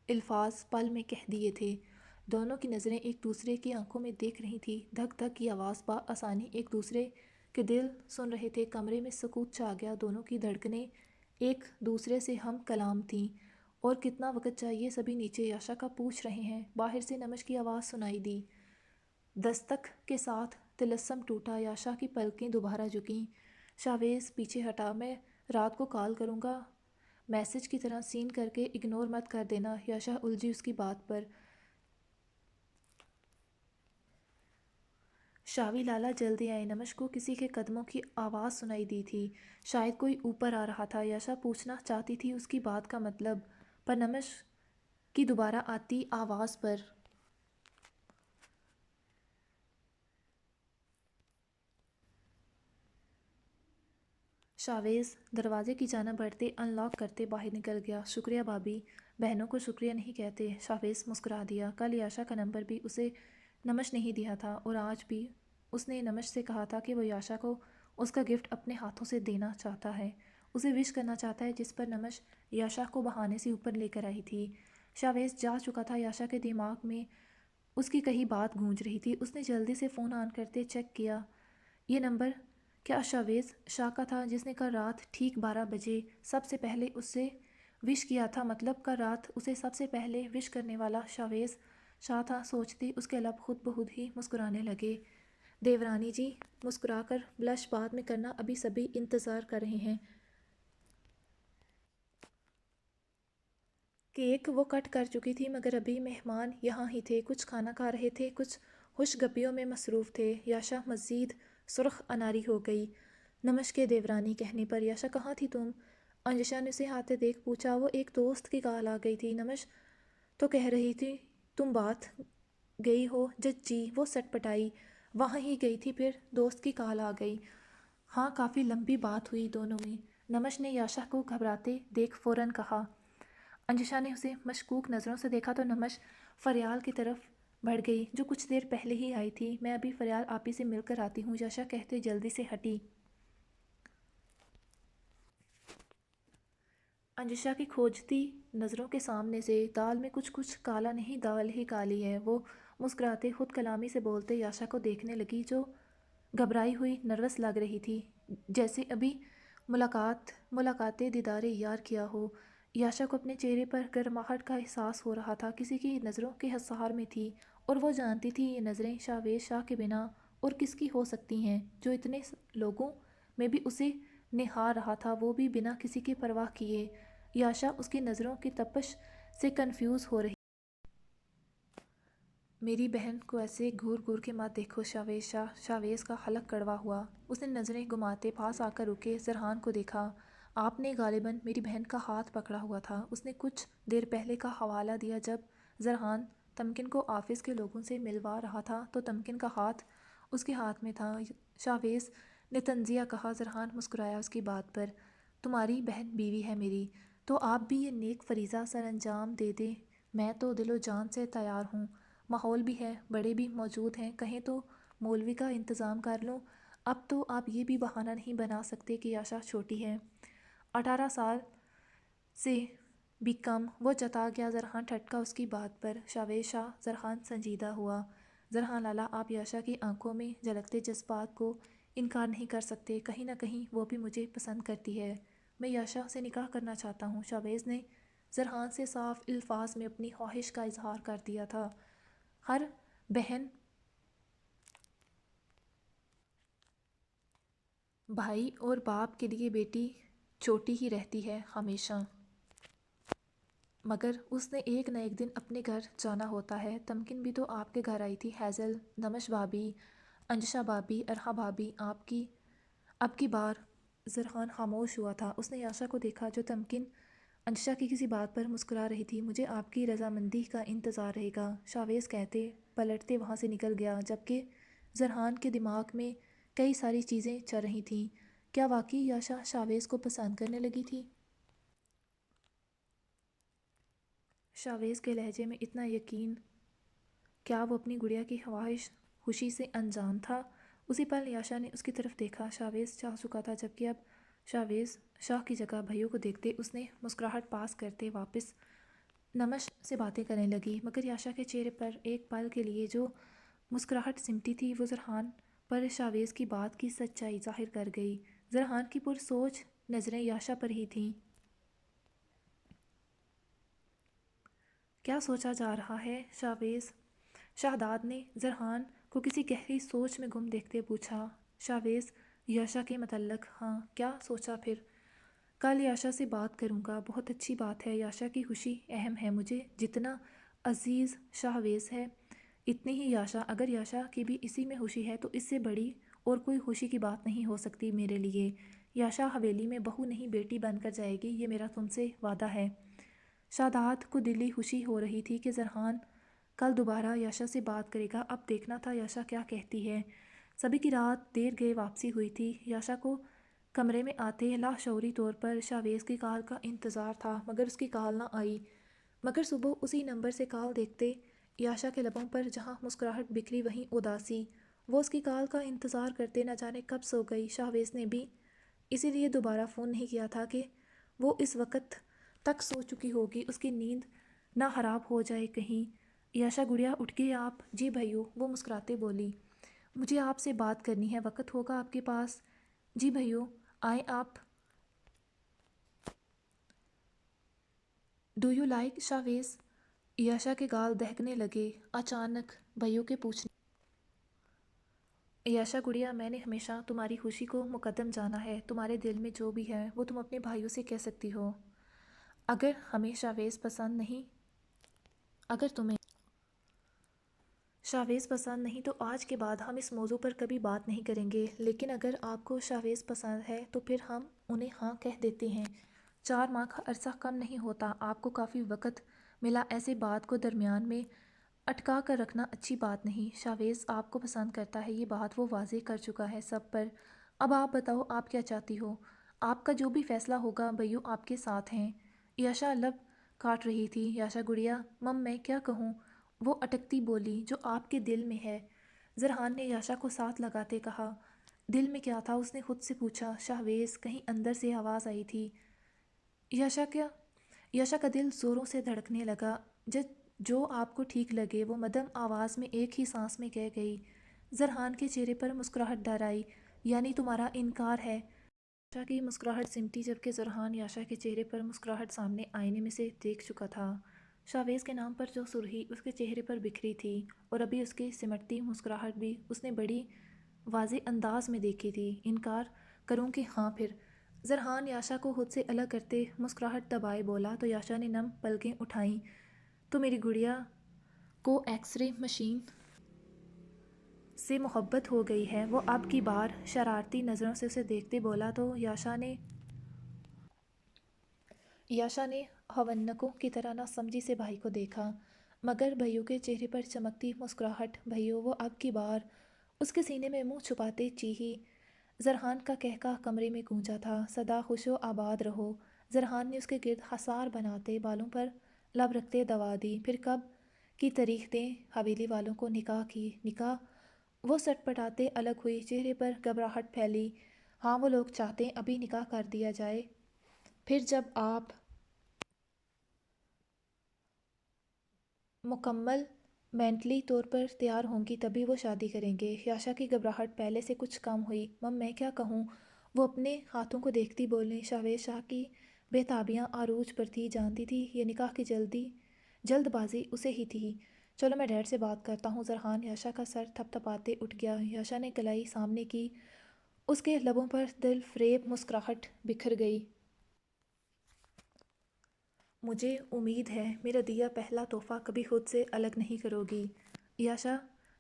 अल्फाज पल में कह दिए थे। दोनों की नज़रें एक दूसरे की आंखों में देख रही थी। धक धक की आवाज़ बा आसानी एक दूसरे के दिल सुन रहे थे। कमरे में सुकूत छा गया। दोनों की धड़कनें एक दूसरे से हम कलाम थीं। और कितना वक्त चाहिए? सभी नीचे याशा का पूछ रहे हैं। बाहर से नमश की आवाज़ सुनाई दी। दस्तक के साथ तिलस्म टूटा। याशा की पलकें दोबारा झुकीं। शावेज पीछे हटा। मैं रात को कॉल करूँगा, मैसेज की तरह सीन करके इग्नोर मत कर देना। याशा उलझी उसकी बात पर। शावी लाला जल्दी आए। नमश को किसी के कदमों की आवाज़ सुनाई दी थी। शायद कोई ऊपर आ रहा था। याशा पूछना चाहती थी उसकी बात का मतलब, पर नमश की दोबारा आती आवाज़ पर शावेज दरवाजे की जाना बढ़ते अनलॉक करते बाहर निकल गया। शुक्रिया भाभी। बहनों को शुक्रिया नहीं कहते। शावेज मुस्कुरा दिया। कल याशा का नंबर भी उसे नमश नहीं दिया था और आज भी उसने नमश से कहा था कि वो याशा को उसका गिफ्ट अपने हाथों से देना चाहता है, उसे विश करना चाहता है, जिस पर नमश याशा को बहाने से ऊपर लेकर आई थी। शावेज जा चुका था। याशा के दिमाग में उसकी कही बात गूंज रही थी। उसने जल्दी से फ़ोन ऑन करते चेक किया। ये नंबर क्या शावेज शाह का था जिसने कल रात ठीक 12 बजे सबसे पहले उससे विश किया था? मतलब कल रात उसे सबसे पहले विश करने वाला शावेज शाह था। सोचती उसके लब खुद ब खुद ही मुस्कुराने लगे। देवरानी जी, मुस्कुराकर ब्लश बाद में करना, अभी सभी इंतज़ार कर रहे हैं। केक वो कट कर चुकी थी मगर अभी मेहमान यहाँ ही थे। कुछ खाना खा रहे थे, कुछ खुशगपियों में मसरूफ़ थे। याशा मज़ीद सुर्ख अनारी हो गई। नमश के देवरानी कहने पर। याशा कहाँ थी तुम? अंजिशा ने उसे आते देख पूछा। वो एक दोस्त की कॉल आ गई थी। नमश तो कह रही थी तुम बात गई हो जज्जी। वो सटपटाई। वहाँ ही गई थी, फिर दोस्त की कॉल आ गई। हाँ, काफ़ी लंबी बात हुई दोनों में। नमश ने याशा को घबराते देख फ़ौरन कहा। अंजिशा ने उसे मशकूक नज़रों से देखा तो नमश फरियाल की तरफ बढ़ गई, जो कुछ देर पहले ही आई थी। मैं अभी फरियाल आपी से मिलकर आती हूँ, याशा कहते जल्दी से हटी। अंजिशा की खोजती नज़रों के सामने से दाल में कुछ कुछ काला नहीं, दाल ही काली है। वो मुस्कुराते खुद कलामी से बोलते याशा को देखने लगी, जो घबराई हुई नर्वस लग रही थी, जैसे अभी मुलाकात दीदारे यार किया हो। याशा को अपने चेहरे पर गर्माहट का एहसास हो रहा था। किसी की नज़रों के हसार में थी और वो जानती थी ये नज़रें शावेज शाह के बिना और किसकी हो सकती हैं, जो इतने लोगों में भी उसे निहार रहा था, वो भी बिना किसी की परवाह किए। याशा उसकी नज़रों की तपश से कंफ्यूज हो रही। मेरी बहन को ऐसे घूर घूर के मत देखो शावेज शाह। शावेज का हलक कड़वा हुआ। उसने नज़रें घुमाते पास आकर रुके। जरहान को देखा। आपने गालिबन मेरी बहन का हाथ पकड़ा हुआ था। उसने कुछ देर पहले का हवाला दिया। जब जरहान तमकिन को ऑफिस के लोगों से मिलवा रहा था तो तमकिन का हाथ उसके हाथ में था। शावेज ने तंजिया कहा। जरहान मुस्कुराया उसकी बात पर। तुम्हारी बहन बीवी है मेरी, तो आप भी ये नेक फरीज़ा सर अंजाम दे दें। मैं तो दिलो जान से तैयार हूँ। माहौल भी है, बड़े भी मौजूद हैं, कहें तो मौलवी का इंतज़ाम कर लो। अब तो आप ये भी बहाना नहीं बना सकते कि आशा छोटी है, 18 साल से भी कम। वो जता गया। जरहान ठटका उसकी बात पर। शावेज शाह। जरहान संजीदा हुआ। जरहान लाला, आप याशा की आंखों में झलकते जज्बात को इनकार नहीं कर सकते। कहीं ना कहीं वो भी मुझे पसंद करती है। मैं याशा से निकाह करना चाहता हूँ। शावेज ने जरहान से साफ अल्फाज में अपनी ख्वाहिश का इजहार कर दिया था। हर बहन भाई और बाप के लिए बेटी छोटी ही रहती है हमेशा, मगर उसने एक न एक दिन अपने घर जाना होता है। तमकिन भी तो आपके घर आई थी। हैज़ल, नमश भाभी, अंजिशा भाभी, अरहा भाभी, आपकी अब की बार। जरहान खामोश हुआ था। उसने आशा को देखा, जो तमकिन अंजिशा की किसी बात पर मुस्कुरा रही थी। मुझे आपकी रजामंदी का इंतज़ार रहेगा, शावेज कहते पलटते वहाँ से निकल गया, जबकि जरहान के दिमाग में कई सारी चीज़ें चल रही थीं। क्या वाकई याशा शावेज को पसंद करने लगी थी? शावेज के लहजे में इतना यकीन। क्या वो अपनी गुड़िया की ख्वाहिश खुशी से अनजान था? उसी पल याशा ने उसकी तरफ देखा। शावेज चाह चुका था, जबकि अब शावेज शाह की जगह भैयों को देखते उसने मुस्कुराहट पास करते वापस नमश से बातें करने लगी, मगर याशा के चेहरे पर एक पल के लिए जो मुस्कुराहट सिमटी थी वो जरहान पर शावेज़ की बात की सच्चाई जाहिर कर गई। जरहान की पुरसोच नज़रें याशा पर ही थीं। क्या सोचा जा रहा है शावेज़? शाहदाद ने जरहान को किसी गहरी सोच में गुम देखते पूछा। शावेज़, याशा के मतल्लक। हाँ, क्या सोचा फिर? कल याशा से बात करूँगा। बहुत अच्छी बात है, याशा की खुशी अहम है मुझे जितना अजीज़ शाहवेज़ है इतनी ही याशा। अगर याशा की भी इसी में खुशी है तो इससे बड़ी और कोई खुशी की बात नहीं हो सकती मेरे लिए। याशा हवेली में बहू नहीं बेटी बनकर जाएगी, ये मेरा तुमसे वादा है। शादात को दिली खुशी हो रही थी कि जरहान कल दोबारा याशा से बात करेगा। अब देखना था याशा क्या कहती है। सभी की रात देर गए वापसी हुई थी। याशा को कमरे में आते लाशऊरी तौर पर शावेज़ की कॉल का इंतज़ार था, मगर उसकी कॉल ना आई। मगर सुबह उसी नंबर से कॉल देखते याशा के लबों पर जहाँ मुस्कुराहट बिखरी वहीं उदासी। वो उसकी कॉल का इंतज़ार करते न जाने कब सो गई। शाहवेज़ ने भी इसीलिए दोबारा फ़ोन नहीं किया था कि वो इस वक्त तक सो चुकी होगी, उसकी नींद ना खराब हो जाए कहीं। याशा गुड़िया उठ गए आप? जी भैयू, वो मुस्कुराते बोली। मुझे आपसे बात करनी है, वक्त होगा आपके पास? जी भैयू, आए आप। Do you like Shavez? Yasha के गाल दहकने लगे अचानक भैयू के पूछने। याशा गुड़िया, मैंने हमेशा तुम्हारी खुशी को मुकद्दम जाना है। तुम्हारे दिल में जो भी है वो तुम अपने भाइयों से कह सकती हो। अगर हमें शावेज़ पसंद नहीं अगर तुम्हें शावेज़ पसंद नहीं तो आज के बाद हम इस मौजू पर कभी बात नहीं करेंगे, लेकिन अगर आपको शावेज़ पसंद है तो फिर हम उन्हें हाँ कह देते हैं। 4 माह का अरसा कम नहीं होता, आपको काफ़ी वक्त मिला, ऐसे बात को दरमियान में अटका कर रखना अच्छी बात नहीं। शावेज़ आपको पसंद करता है, ये बात वो वाजे कर चुका है सब पर। अब आप बताओ आप क्या चाहती हो? आपका जो भी फैसला होगा भैयू आपके साथ हैं। याशा लब काट रही थी। याशा गुड़िया, मम मैं क्या कहूँ? वो अटकती बोली। जो आपके दिल में है। जरहान ने याशा को साथ लगाते कहा। दिल में क्या था उसने खुद से पूछा। शाहवेज़ कहीं अंदर से आवाज़ आई थी। याशा क्या? याशा का दिल ज़ोरों से धड़कने लगा। जब जो आपको ठीक लगे, वो मदम आवाज़ में एक ही सांस में कह गई। जरहान के चेहरे पर मुस्कुराहट डर आई। यानी तुम्हारा इनकार है? याशा की मुस्कुराहट सिमटी, जबकि जरहान याशा के चेहरे पर मुस्कुराहट सामने आईने में से देख चुका था। शावेज़ के नाम पर जो सुर्खी उसके चेहरे पर बिखरी थी और अभी उसकी सिमटती मुस्कुराहट भी उसने बड़ी वाज़े अंदाज में देखी थी। इनकार करूं कि हाँ फिर? जरहान याशा को खुद से अलग करते मुस्कुराहट दबाए बोला तो याशा ने नम पलकें उठाईं। तो मेरी गुड़िया को एक्सरे मशीन से मोहब्बत हो गई है? वो अब की बार शरारती नज़रों से उसे देखते बोला तो याशा ने हवन्नकों की तरह ना समझी से भाई को देखा, मगर भैयू के चेहरे पर चमकती मुस्कुराहट। भैयू, वो अब की बार उसके सीने में मुंह छुपाते चीही। जरहान का कहका कमरे में गूंजा था। सदा खुशो आबाद रहो। जरहान ने उसके गिर्द हसार बनाते बालों पर लब रखते दवा दी। फिर कब की तारीख दें हवेली वालों को निकाह की? निकाह? वो सटपटाते अलग हुई, चेहरे पर घबराहट फैली। हाँ, वो लोग चाहते हैं अभी निकाह कर दिया जाए, फिर जब आप मुकम्मल मेंटली तौर पर तैयार होंगी तभी वो शादी करेंगे। याशा की घबराहट पहले से कुछ कम हुई। मम मैं क्या कहूँ? वो अपने हाथों को देखती बोली। शावेज शाह की बेताबियाँ आरूज पर थी, जानती थी ये निकाह की जल्दबाजी उसे ही थी। चलो मैं डैड से बात करता हूँ। जरहान याशा का सर थपथपाते उठ गया। याशा ने कलाई सामने की, उसके लबों पर दिल फ्रेब मुस्कुराहट बिखर गई। मुझे उम्मीद है मेरा दिया पहला तोहफ़ा कभी खुद से अलग नहीं करोगी। याशा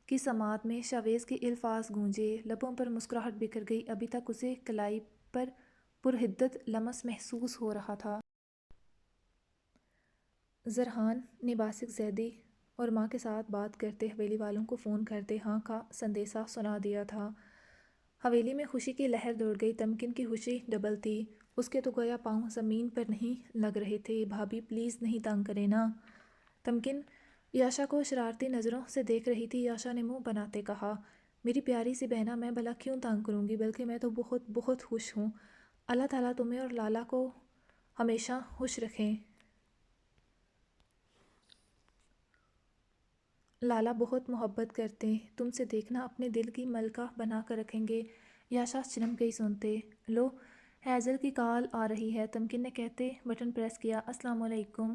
की समात में शावेज़ के अल्फाज गूंजे, लबों पर मुस्कुराहट बिखर गई। अभी तक उसे कलाई पर पुरहिद्दत लमस महसूस हो रहा था। जरहान ने बासिक जैदी और माँ के साथ बात करते हवेली वालों को फ़ोन करते हाँ का संदेशा सुना दिया था। हवेली में खुशी की लहर दौड़ गई। तमकिन की खुशी डबल थी। उसके तो गोया पाँव ज़मीन पर नहीं लग रहे थे। भाभी प्लीज़ नहीं तंग करे ना। तमकिन याशा को शरारती नज़रों से देख रही थी। याशा ने मुंह बनाते कहा, मेरी प्यारी सी बहना, मैं भला क्यों तंग करूँगी, बल्कि मैं तो बहुत बहुत खुश हूँ। अल्लाह ताला तुम्हें और लाला को हमेशा खुश रखें। لالا بہت محبت کرتے ہیں، تم سے دیکھنا اپنے دل کی ملکہ بنا کر رکھیں گے۔ یاشا چنم گئی سنتے۔ لو، ہیزل کی کال آ رہی ہے، تمکن نے کہتے بٹن پریس کیا۔ السلام علیکم۔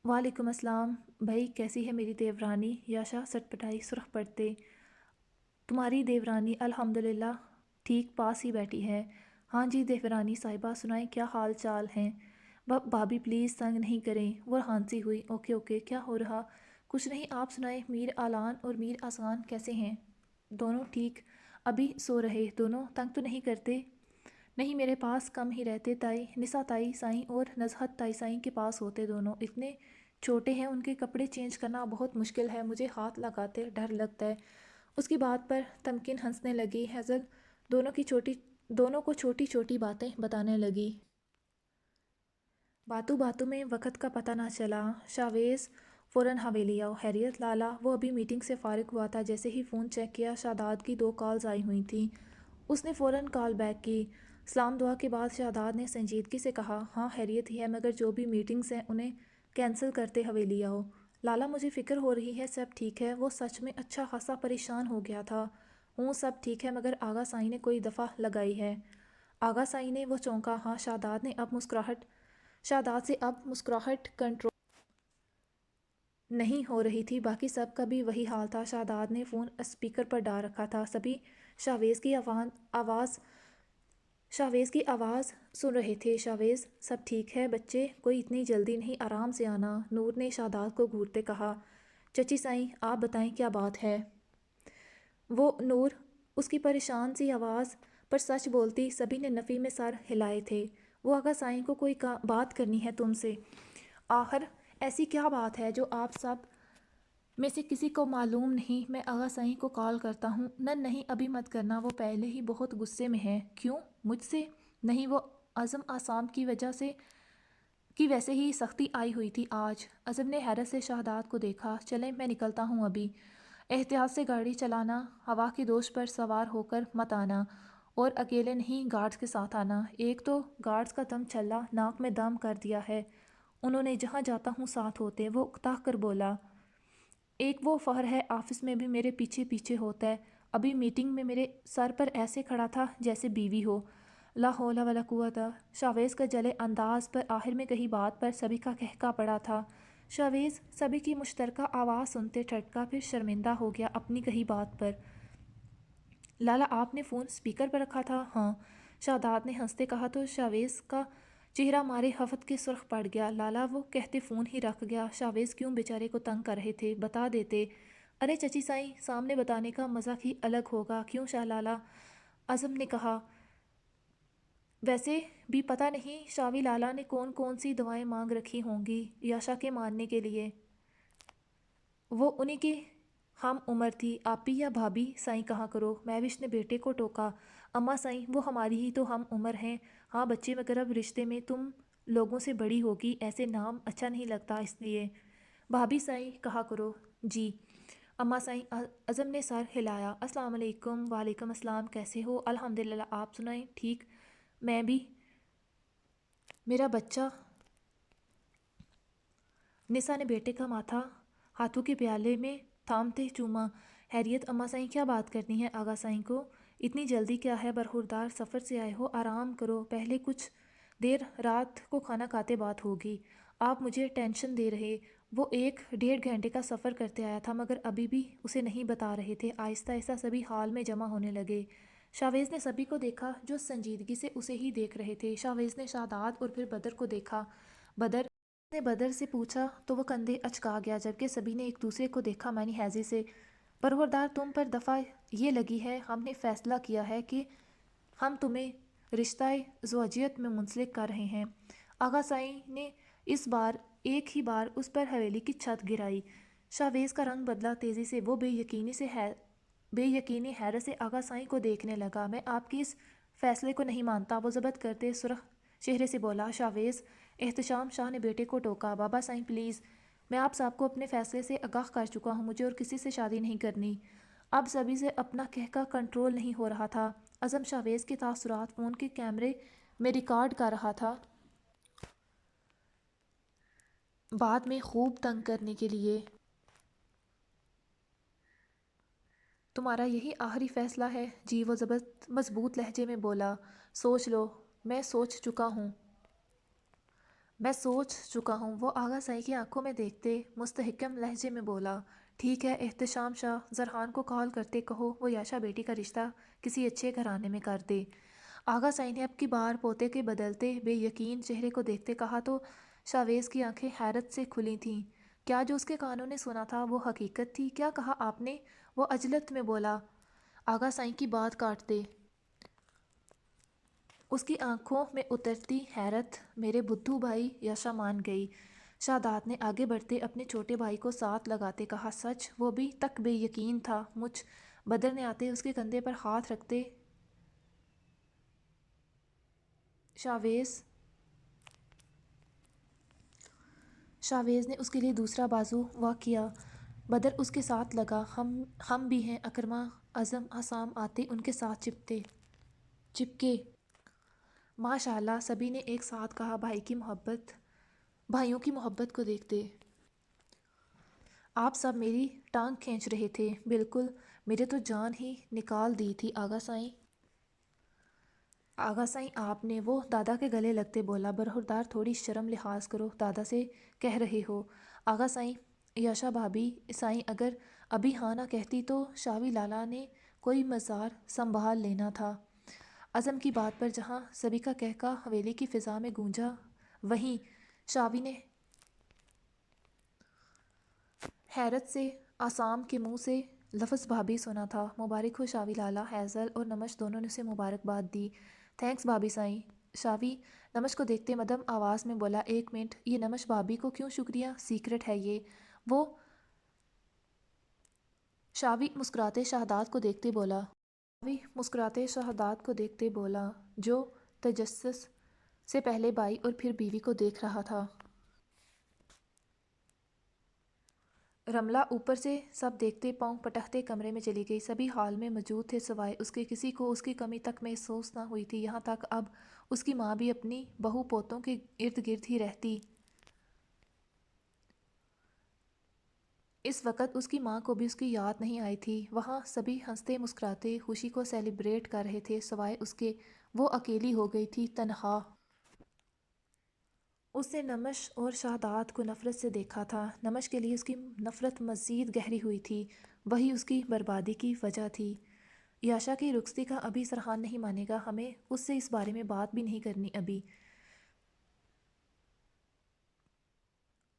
وعلیکم السلام بھائی، کیسی ہے میری دیورانی؟ یاشا سٹ پٹائی سرخ پڑتے۔ تمہاری دیورانی الحمدللہ ٹھیک، پاس ہی بیٹھی ہے۔ ہاں جی دیورانی صاحبہ، سنائیں کیا حال چال ہیں؟ بھابھی پلیز تنگ نہیں کریں۔ وہ ہانسی ہوئی۔ اوکے اوکے، کیا ہو رہا؟ کچھ نہیں، آپ سنائیں میر اعلان اور میر آسان کیسے ہیں؟ دونوں ٹھیک، ابھی سو رہے؟ دونوں تنگ تو نہیں کرتے؟ نہیں، میرے پاس کم ہی رہتے تائی، نسا تائی سائیں اور نزہت تائی سائیں کے پاس ہوتے۔ دونوں اتنے چھوٹے ہیں، ان کے کپڑے چینج کرنا بہت مشکل ہے، مجھے ہاتھ لگاتے ڈر لگتا ہے۔ اس کی بات پر تمکن ہنسنے لگی۔ ہیزل دونوں کو چھوٹی چھوٹی باتیں بتانے لگی۔ باتوں باتوں میں وقت کا پتہ نہ چلا۔ شاویز فوراً حویلی آؤ۔ خیریت لالا؟ وہ ابھی میٹنگ سے فارغ ہوا تھا، جیسے ہی فون چیک کیا شاداب کی 2 کالز آئی ہوئی تھیں۔ اس نے فوراً کال بیک کی۔ سلام دعا کے بعد شاداب نے سنجیدگی سے کہا، ہاں خیریت ہی ہے، مگر جو بھی میٹنگز ہیں انہیں کینسل کرتے حویلی آؤ۔ لالا مجھے فکر ہو رہی ہے، سب ٹھیک ہے؟ وہ سچ میں اچھا خاصا پریشان ہو گیا تھا۔ ہوں سب ٹھیک ہے، مگر آغا سائیں نے کوئی دفعہ لگائی ہے۔ آغا سائیں نے؟ وہ چونکا۔ ہاں، شاداب سے اب مسکراہٹ کنٹرول نہیں ہو رہی تھی۔ باقی سب کا بھی وہی حال تھا۔ شاداب نے فون اسپیکر پر ڈال رکھا تھا، سبھی شاویز کی آواز سن رہے تھے۔ شاویز، سب ٹھیک ہے بچے؟ کوئی اتنی جلدی نہیں، آرام سے آنا، نور نے شاداب کو گھورتے کہا۔ چچی سائیں آپ بتائیں کیا بات ہے؟ وہ نور اس کی پریشان سی آواز پر سچ بولتی سبھی نے نفی میں سر ہلائے تھے۔ وہ آغا سائیں کو کوئی بات کرنی ہے تم سے۔ آخر ایسی کیا بات ہے جو آپ سب میں سے کسی کو معلوم نہیں؟ میں آغا سائیں کو کال کرتا ہوں۔ نہیں ابھی مت کرنا، وہ پہلے ہی بہت غصے میں ہیں۔ کیوں؟ مجھ سے؟ نہیں، وہ عزم آسام کی ویسے ہی سختی آئی ہوئی تھی آج۔ عزم نے حیرت سے شہداد کو دیکھا۔ چلیں میں نکلتا ہوں ابھی، احتیاط سے گاڑی چلانا، ہوا کی دوش پر سوار ہو کر مت آنا، اور اکیلے نہیں، گارڈز کے ساتھ آنا۔ ایک تو گارڈز کا دم چھلا ناک میں دم کر دیا ہے انہوں نے، جہاں جاتا ہوں ساتھ ہوتے۔ وہ اکتا کر بولا۔ ایک وہ فہر ہے، آفس میں بھی میرے پیچھے پیچھے ہوتا ہے، ابھی میٹنگ میں میرے سر پر ایسے کھڑا تھا جیسے بیوی ہو۔ لا حول ولا قوت۔ شاویز کا جلے انداز پر آخر میں کہی بات پر سبھی کا کہکا پڑا تھا۔ شاویز سبھی کی مشترکہ آواز سنتے ٹھٹکا، پھر شرمندہ ہو گیا اپنی کہی بات پر۔ لالا آپ نے فون اسپیکر پر رکھا تھا؟ ہاں، شاداب نے ہنستے کہا تو شاویز کا چہرہ مارے خفت کے سرخ پڑ گیا۔ لالا وہ کہتے فون ہی رکھ گیا، شاویز کیوں بیچارے کو تنگ کر رہے تھے، بتا دیتے۔ ارے چچی سائیں، سامنے بتانے کا مزہ ہی الگ ہوگا، کیوں شاہ لالا؟ عزم نے کہا۔ ویسے بھی پتہ نہیں شاوی لالا نے کون کون سی دعائیں مانگ رکھی ہوں گی یاشا کے ماننے کے لیے۔ وہ انہی کی ہم عمر تھی، آپی یا بھابھی سائیں کہا کرو، مہوش نے بیٹے کو ٹوکا۔ اماں سائیں، وہ ہماری ہی تو ہم عمر ہیں۔ ہاں بچے، مگر اب رشتے میں تم لوگوں سے بڑی ہوگی، ایسے نام اچھا نہیں لگتا، اس لیے بھابھی سائیں کہا کرو۔ جی اماں سائیں۔ عزم نے سر ہلایا۔ السلام علیکم۔ وعلیکم السلام، کیسے ہو؟ الحمدللہ، آپ سنائیں؟ ٹھیک، میں بھی۔ میرا بچہ؟ نسا نے بیٹے کا ماتھا ہاتھوں کے پیالے میں تھامتے چوما۔ خیریت اماں سائیں، کیا بات کرنی ہے آغا سائیں کو؟ اتنی جلدی کیا ہے، برخوردار سفر سے آئے ہو، آرام کرو، پہلے کچھ دیر رات کو کھانا کھاتے بات ہوگی۔ آپ مجھے ٹینشن دے رہے۔ وہ 1-1.5 گھنٹے کا سفر کرتے آیا تھا، مگر ابھی بھی اسے نہیں بتا رہے تھے۔ آہستہ آہستہ سبھی حال میں جمع ہونے لگے۔ شاویز نے سبھی کو دیکھا جو سنجیدگی سے اسے ہی دیکھ رہے تھے۔ شاویز نے شاداب اور پھر بدر کو دیکھا۔ بدر سے پوچھا تو وہ کندھے اچکا گیا، جبکہ سبھی نے ایک دوسرے کو دیکھا معنی ہیضے سے۔ برخوردار، تم پر دفعہ یہ لگی ہے، ہم نے فیصلہ کیا ہے کہ ہم تمہیں رشتہ زوجیت میں منسلک کر رہے ہیں۔ آغا سائیں نے اس بار ایک ہی بار اس پر حویلی کی چھت گرائی۔ شاویز کا رنگ بدلا تیزی سے، وہ بے یقینی حیرت سے آغا سائیں کو دیکھنے لگا۔ میں آپ کی اس فیصلے کو نہیں مانتا، وہ ضبط کرتے سرخ چہرے سے بولا۔ شاویز، احتشام شاہ نے بیٹے کو ٹوکا۔ بابا سائیں پلیز، میں آپ سب کو اپنے فیصلے سے آگاہ کر چکا ہوں، مجھے اور کسی سے شادی نہیں کرنی۔ اب سبھی سے اپنا کہکا کنٹرول نہیں ہو رہا تھا۔ عزم شاویز کے تاثرات فون کے کیمرے میں ریکارڈ کر رہا تھا، بعد میں خوب تنگ کرنے کے لیے۔ تمہارا یہی آخری فیصلہ ہے؟ جی، وہ مضبوط لہجے میں بولا۔ سوچ لو۔ میں سوچ چکا ہوں، وہ آغا سائی کی آنکھوں میں دیکھتے مستحکم لہجے میں بولا۔ ٹھیک ہے احتشام شاہ، زرحان کو کال کرتے کہو وہ یاشا بیٹی کا رشتہ کسی اچھے گھرانے میں کر دے۔ آغا سائی نے اب کی بار پوتے کے بدلتے بے یقین چہرے کو دیکھتے کہا تو شاویز کی آنکھیں حیرت سے کھلی تھیں۔ کیا جو اس کے کانوں نے سنا تھا وہ حقیقت تھی؟ کیا کہا آپ نے؟ وہ عجلت میں بولا، آغا سائی کی بات کاٹتے۔ اس کی آنکھوں میں اترتی حیرت۔ میرے بدھو بھائی، یاشا مان گئی۔ شہادات نے آگے بڑھتے اپنے چھوٹے بھائی کو ساتھ لگاتے کہا، سچ؟ وہ بھی تک بے یقین تھا مجھ۔ بدر نے آتے اس کے کندھے پر ہاتھ رکھتے شاویز نے اس کے لیے دوسرا بازو وا کیا۔ بدر اس کے ساتھ لگا۔ ہم بھی ہیں۔ اکرما، عزم، حسام آتے ان کے ساتھ چپکے۔ ماشاء اللہ، سبھی نے ایک ساتھ کہا۔ بھائیوں کی محبت کو دیکھتے آپ سب میری ٹانگ کھینچ رہے تھے۔ بالکل، میرے تو جان ہی نکال دی تھی آغا سائیں۔ آغا سائیں آپ نے؟ وہ دادا کے گلے لگتے بولا۔ برخوردار، تھوڑی شرم لحاظ کرو، دادا سے کہہ رہے ہو۔ آغا سائیں، یاشا بھابی سائیں اگر ابھی ہاں نہ کہتی تو شاوی لالا نے کوئی مزار سنبھال لینا تھا۔ عزم کی بات پر جہاں سبھی کا کہکا حویلی کی فضا میں گونجا، وہیں شاوی نے حیرت سے آسام کے منہ سے لفظ بھابی سنا تھا۔ مبارک ہو شاوی لالا۔ ہیزل اور نمش دونوں نے اسے مبارکباد دی۔ تھینکس بھابی سائیں۔ شاوی نمش کو دیکھتے مدھم آواز میں بولا، ایک منٹ، یہ نمش بھابی کو کیوں شکریہ؟ سیکرٹ ہے یہ۔ وہ شاوی مسکراتے شہادات کو دیکھتے بولا، جو تجسس سے پہلے بھائی اور پھر بیوی کو دیکھ رہا تھا۔ رملہ اوپر سے سب دیکھتے پاؤں پٹکتے کمرے میں چلی گئی۔ سبھی حال میں موجود تھے سوائے اس کے، کسی کو اس کی کمی تک محسوس نہ ہوئی تھی، یہاں تک اب اس کی ماں بھی اپنی بہو پوتوں کے ارد گرد ہی رہتی۔ اس وقت اس کی ماں کو بھی اس کی یاد نہیں آئی تھی۔ وہاں سبھی ہنستے مسکراتے خوشی کو سیلیبریٹ کر رہے تھے سوائے اس کے، وہ اکیلی ہو گئی تھی، تنہا۔ اس نے نمش اور شہادات کو نفرت سے دیکھا تھا۔ نمش کے لیے اس کی نفرت مزید گہری ہوئی تھی، وہی اس کی بربادی کی وجہ تھی۔ یاشا کی رخصتی کا ابھی سرحان نہیں مانے گا، ہمیں اس سے اس بارے میں بات بھی نہیں کرنی ابھی۔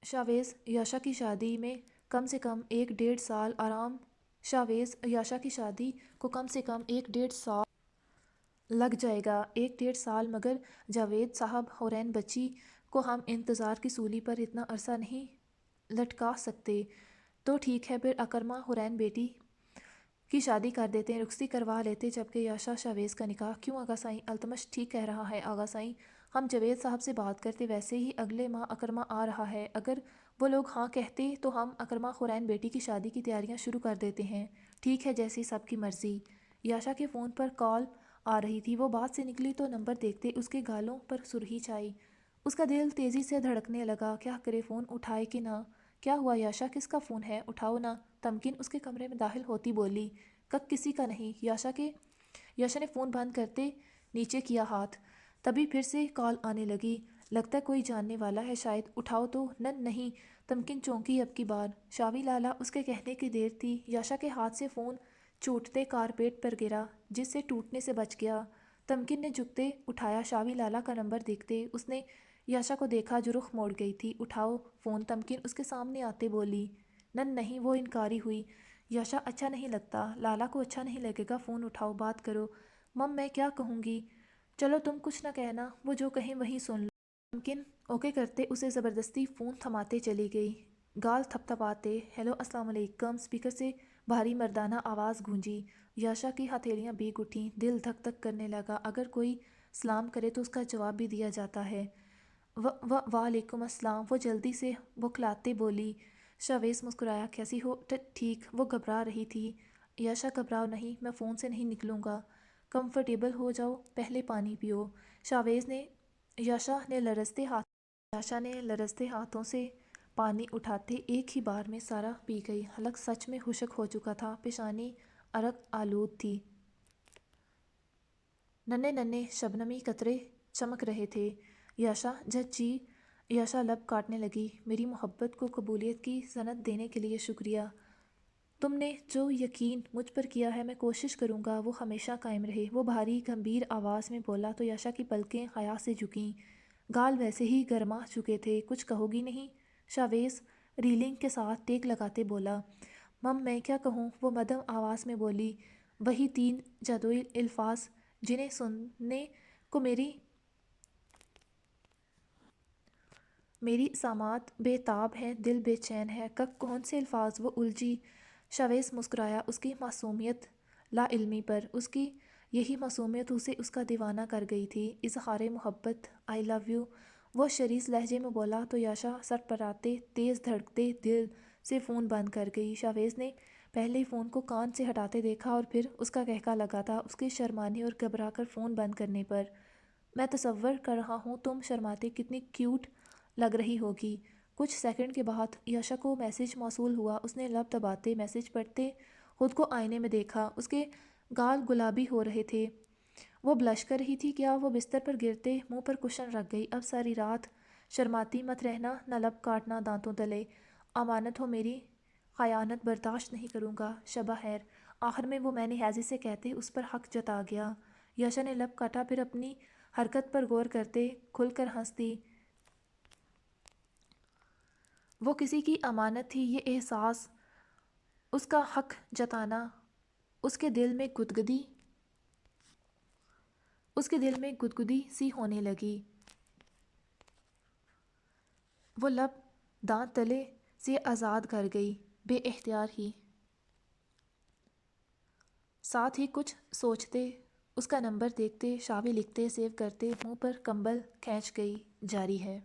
شاویز یاشا کی شادی میں کم سے کم 1.5 سال شاویز یاشا کی شادی کو کم سے کم 1.5 سال لگ جائے گا۔ 1.5 سال؟ مگر جاوید صاحب، حورین بچی کو ہم انتظار کی سولی پر اتنا عرصہ نہیں لٹکا سکتے۔ تو ٹھیک ہے پھر اکرما حورین بیٹی کی شادی کر دیتے ہیں، رخصتی کروا لیتے، جبکہ یاشا شاویز کا نکاح۔ کیوں آغا سائیں؟ التمش ٹھیک کہہ رہا ہے آغا سائیں، ہم جاوید صاحب سے بات کرتے، ویسے ہی اگلے ماہ اکرما آ رہا ہے، اگر وہ لوگ ہاں کہتے تو ہم اکرما حورین بیٹی کی شادی کی تیاریاں شروع کر دیتے ہیں۔ ٹھیک ہے، جیسی سب کی مرضی۔ یاشا کے فون پر کال آ رہی تھی، وہ بات سے نکلی تو نمبر دیکھتے اس کے گالوں پر سرخی چھائی۔ اس کا دل تیزی سے دھڑکنے لگا، کیا کرے، فون اٹھائے کہ نہ؟ کیا ہوا یاشا، کس کا فون ہے؟ اٹھاؤ نا۔ تمکن اس کے کمرے میں داخل ہوتی بولی۔ کسی کا نہیں۔ یاشا نے فون بند کرتے نیچے کیا ہاتھ، تبھی پھر سے کال آنے لگی۔ لگتا ہے کوئی جاننے والا ہے شاید، اٹھاؤ تو۔ نہیں۔ تمکن چونکی اب کی بار۔ شاوی لالا، اس کے کہنے کی دیر تھی، یاشا کے ہاتھ سے فون چھوٹتے کارپیٹ پر گرا، جس سے ٹوٹنے سے بچ گیا۔ تمکن نے جھکتے اٹھایا، شاوی لالا کا نمبر دیکھتے اس نے یاشا کو دیکھا جو رخ موڑ گئی تھی۔ اٹھاؤ فون، تمکن اس کے سامنے آتے بولی۔ نہیں، وہ انکاری ہوئی۔ یاشا، اچھا نہیں لگتا، لالا کو اچھا نہیں لگے گا، فون اٹھاؤ، بات کرو۔ میں کیا کہوں گی؟ چلو تم کچھ نہ کہنا، وہ جو کہیں وہی سن لو۔ تمکن اوکے کرتے اسے زبردستی فون تھماتے چلی گئی، گال تھپتھپاتے۔ ہیلو، السلام علیکم۔ اسپیکر سے بھاری مردانہ آواز گونجی۔ یاشا کی ہتھیلیاں بھیگ اٹھیں، دل دھک دھک کرنے لگا۔ اگر کوئی سلام کرے تو اس کا جواب بھی دیا جاتا ہے۔ وعلیکم السلام، وہ جلدی سے بوکھلاتے بولی۔ شاویز مسکرایا، کیسی ہو؟ ٹھیک۔ وہ گھبرا رہی تھی۔ یاشا، گھبراؤ نہیں، میں فون سے نہیں نکلوں گا، کمفرٹیبل ہو جاؤ، پہلے پانی پیو۔ یاشا نے لرزتے ہاتھوں سے پانی اٹھاتے ایک ہی بار میں سارا پی گئی۔ حلق سچ میں خشک ہو چکا تھا، پیشانی अरक आलूद थी। नन्हे नन्हे शबनमी कतरे चमक रहे थे। यशा लब काटने लगी। मेरी मोहब्बत को कबूलियत की सनद देने के लिए शुक्रिया। तुमने जो यकीन मुझ पर किया है, मैं कोशिश करूँगा वो हमेशा कायम रहे। वो भारी गंभीर आवाज़ में बोला तो यशा की पलकें हया से झुकीं। गाल वैसे ही गर्मा चुके थे। कुछ कहोगी नहीं? शावेज रीलिंग के साथ टेक लगाते बोला। मम मैं क्या कहूँ, वो मध्यम आवाज़ में बोली। वही 3 जादुई अल्फाज जिन्हें सुनने को मेरी सामात बेताब है, दिल बेचैन है। कब कौन से अल्फाज? वो उलझी। शावेज मुस्कुराया उसकी मासूमियत लाइल्मी पर। उसकी यही मासूमियत उसे उसका दीवाना कर गई थी। इजहार मोहब्बत, आई लव यू, वो शरीस लहजे में बोला तो याशा सरपराते तेज़ धड़कते दिल से फ़ोन बंद कर गई। शावेज ने पहले फ़ोन को कान से हटाते देखा और फिर उसका कहका लगा था उसके शर्माने और घबरा कर फ़ोन बंद करने पर। मैं तसव्वुर कर रहा हूँ तुम शर्माते कितनी क्यूट लग रही होगी। कुछ सेकंड के बाद यशा को मैसेज मौसूल हुआ। उसने लब दबाते मैसेज पढ़ते खुद को आईने में देखा। उसके गाल गुलाबी हो रहे थे। वो ब्लश कर रही थी क्या? वो बिस्तर पर गिरते मुंह पर कुशन रख गई। अब सारी रात शर्माती मत रहना, न लब काटना दांतों तले। अमानत हो मेरी, खयानत बर्दाश्त नहीं करूँगा। शबा खैर। आखिर में वो मैंने हैज़ी से कहते उस पर हक जता गया। यशा ने लब काटा, फिर अपनी हरकत पर गौर करते खुलकर हंस दी। वो किसी की अमानत थी, ये एहसास, उसका हक जताना उसके दिल में गुदगुदी उसके दिल में गुदगुदी सी होने लगी। वो लब दांत तले से आज़ाद कर गई बेइख्तियार ही। साथ ही कुछ सोचते, उसका नंबर देखते, शावी लिखते सेव करते मुंह पर कंबल खींच गई। जारी है।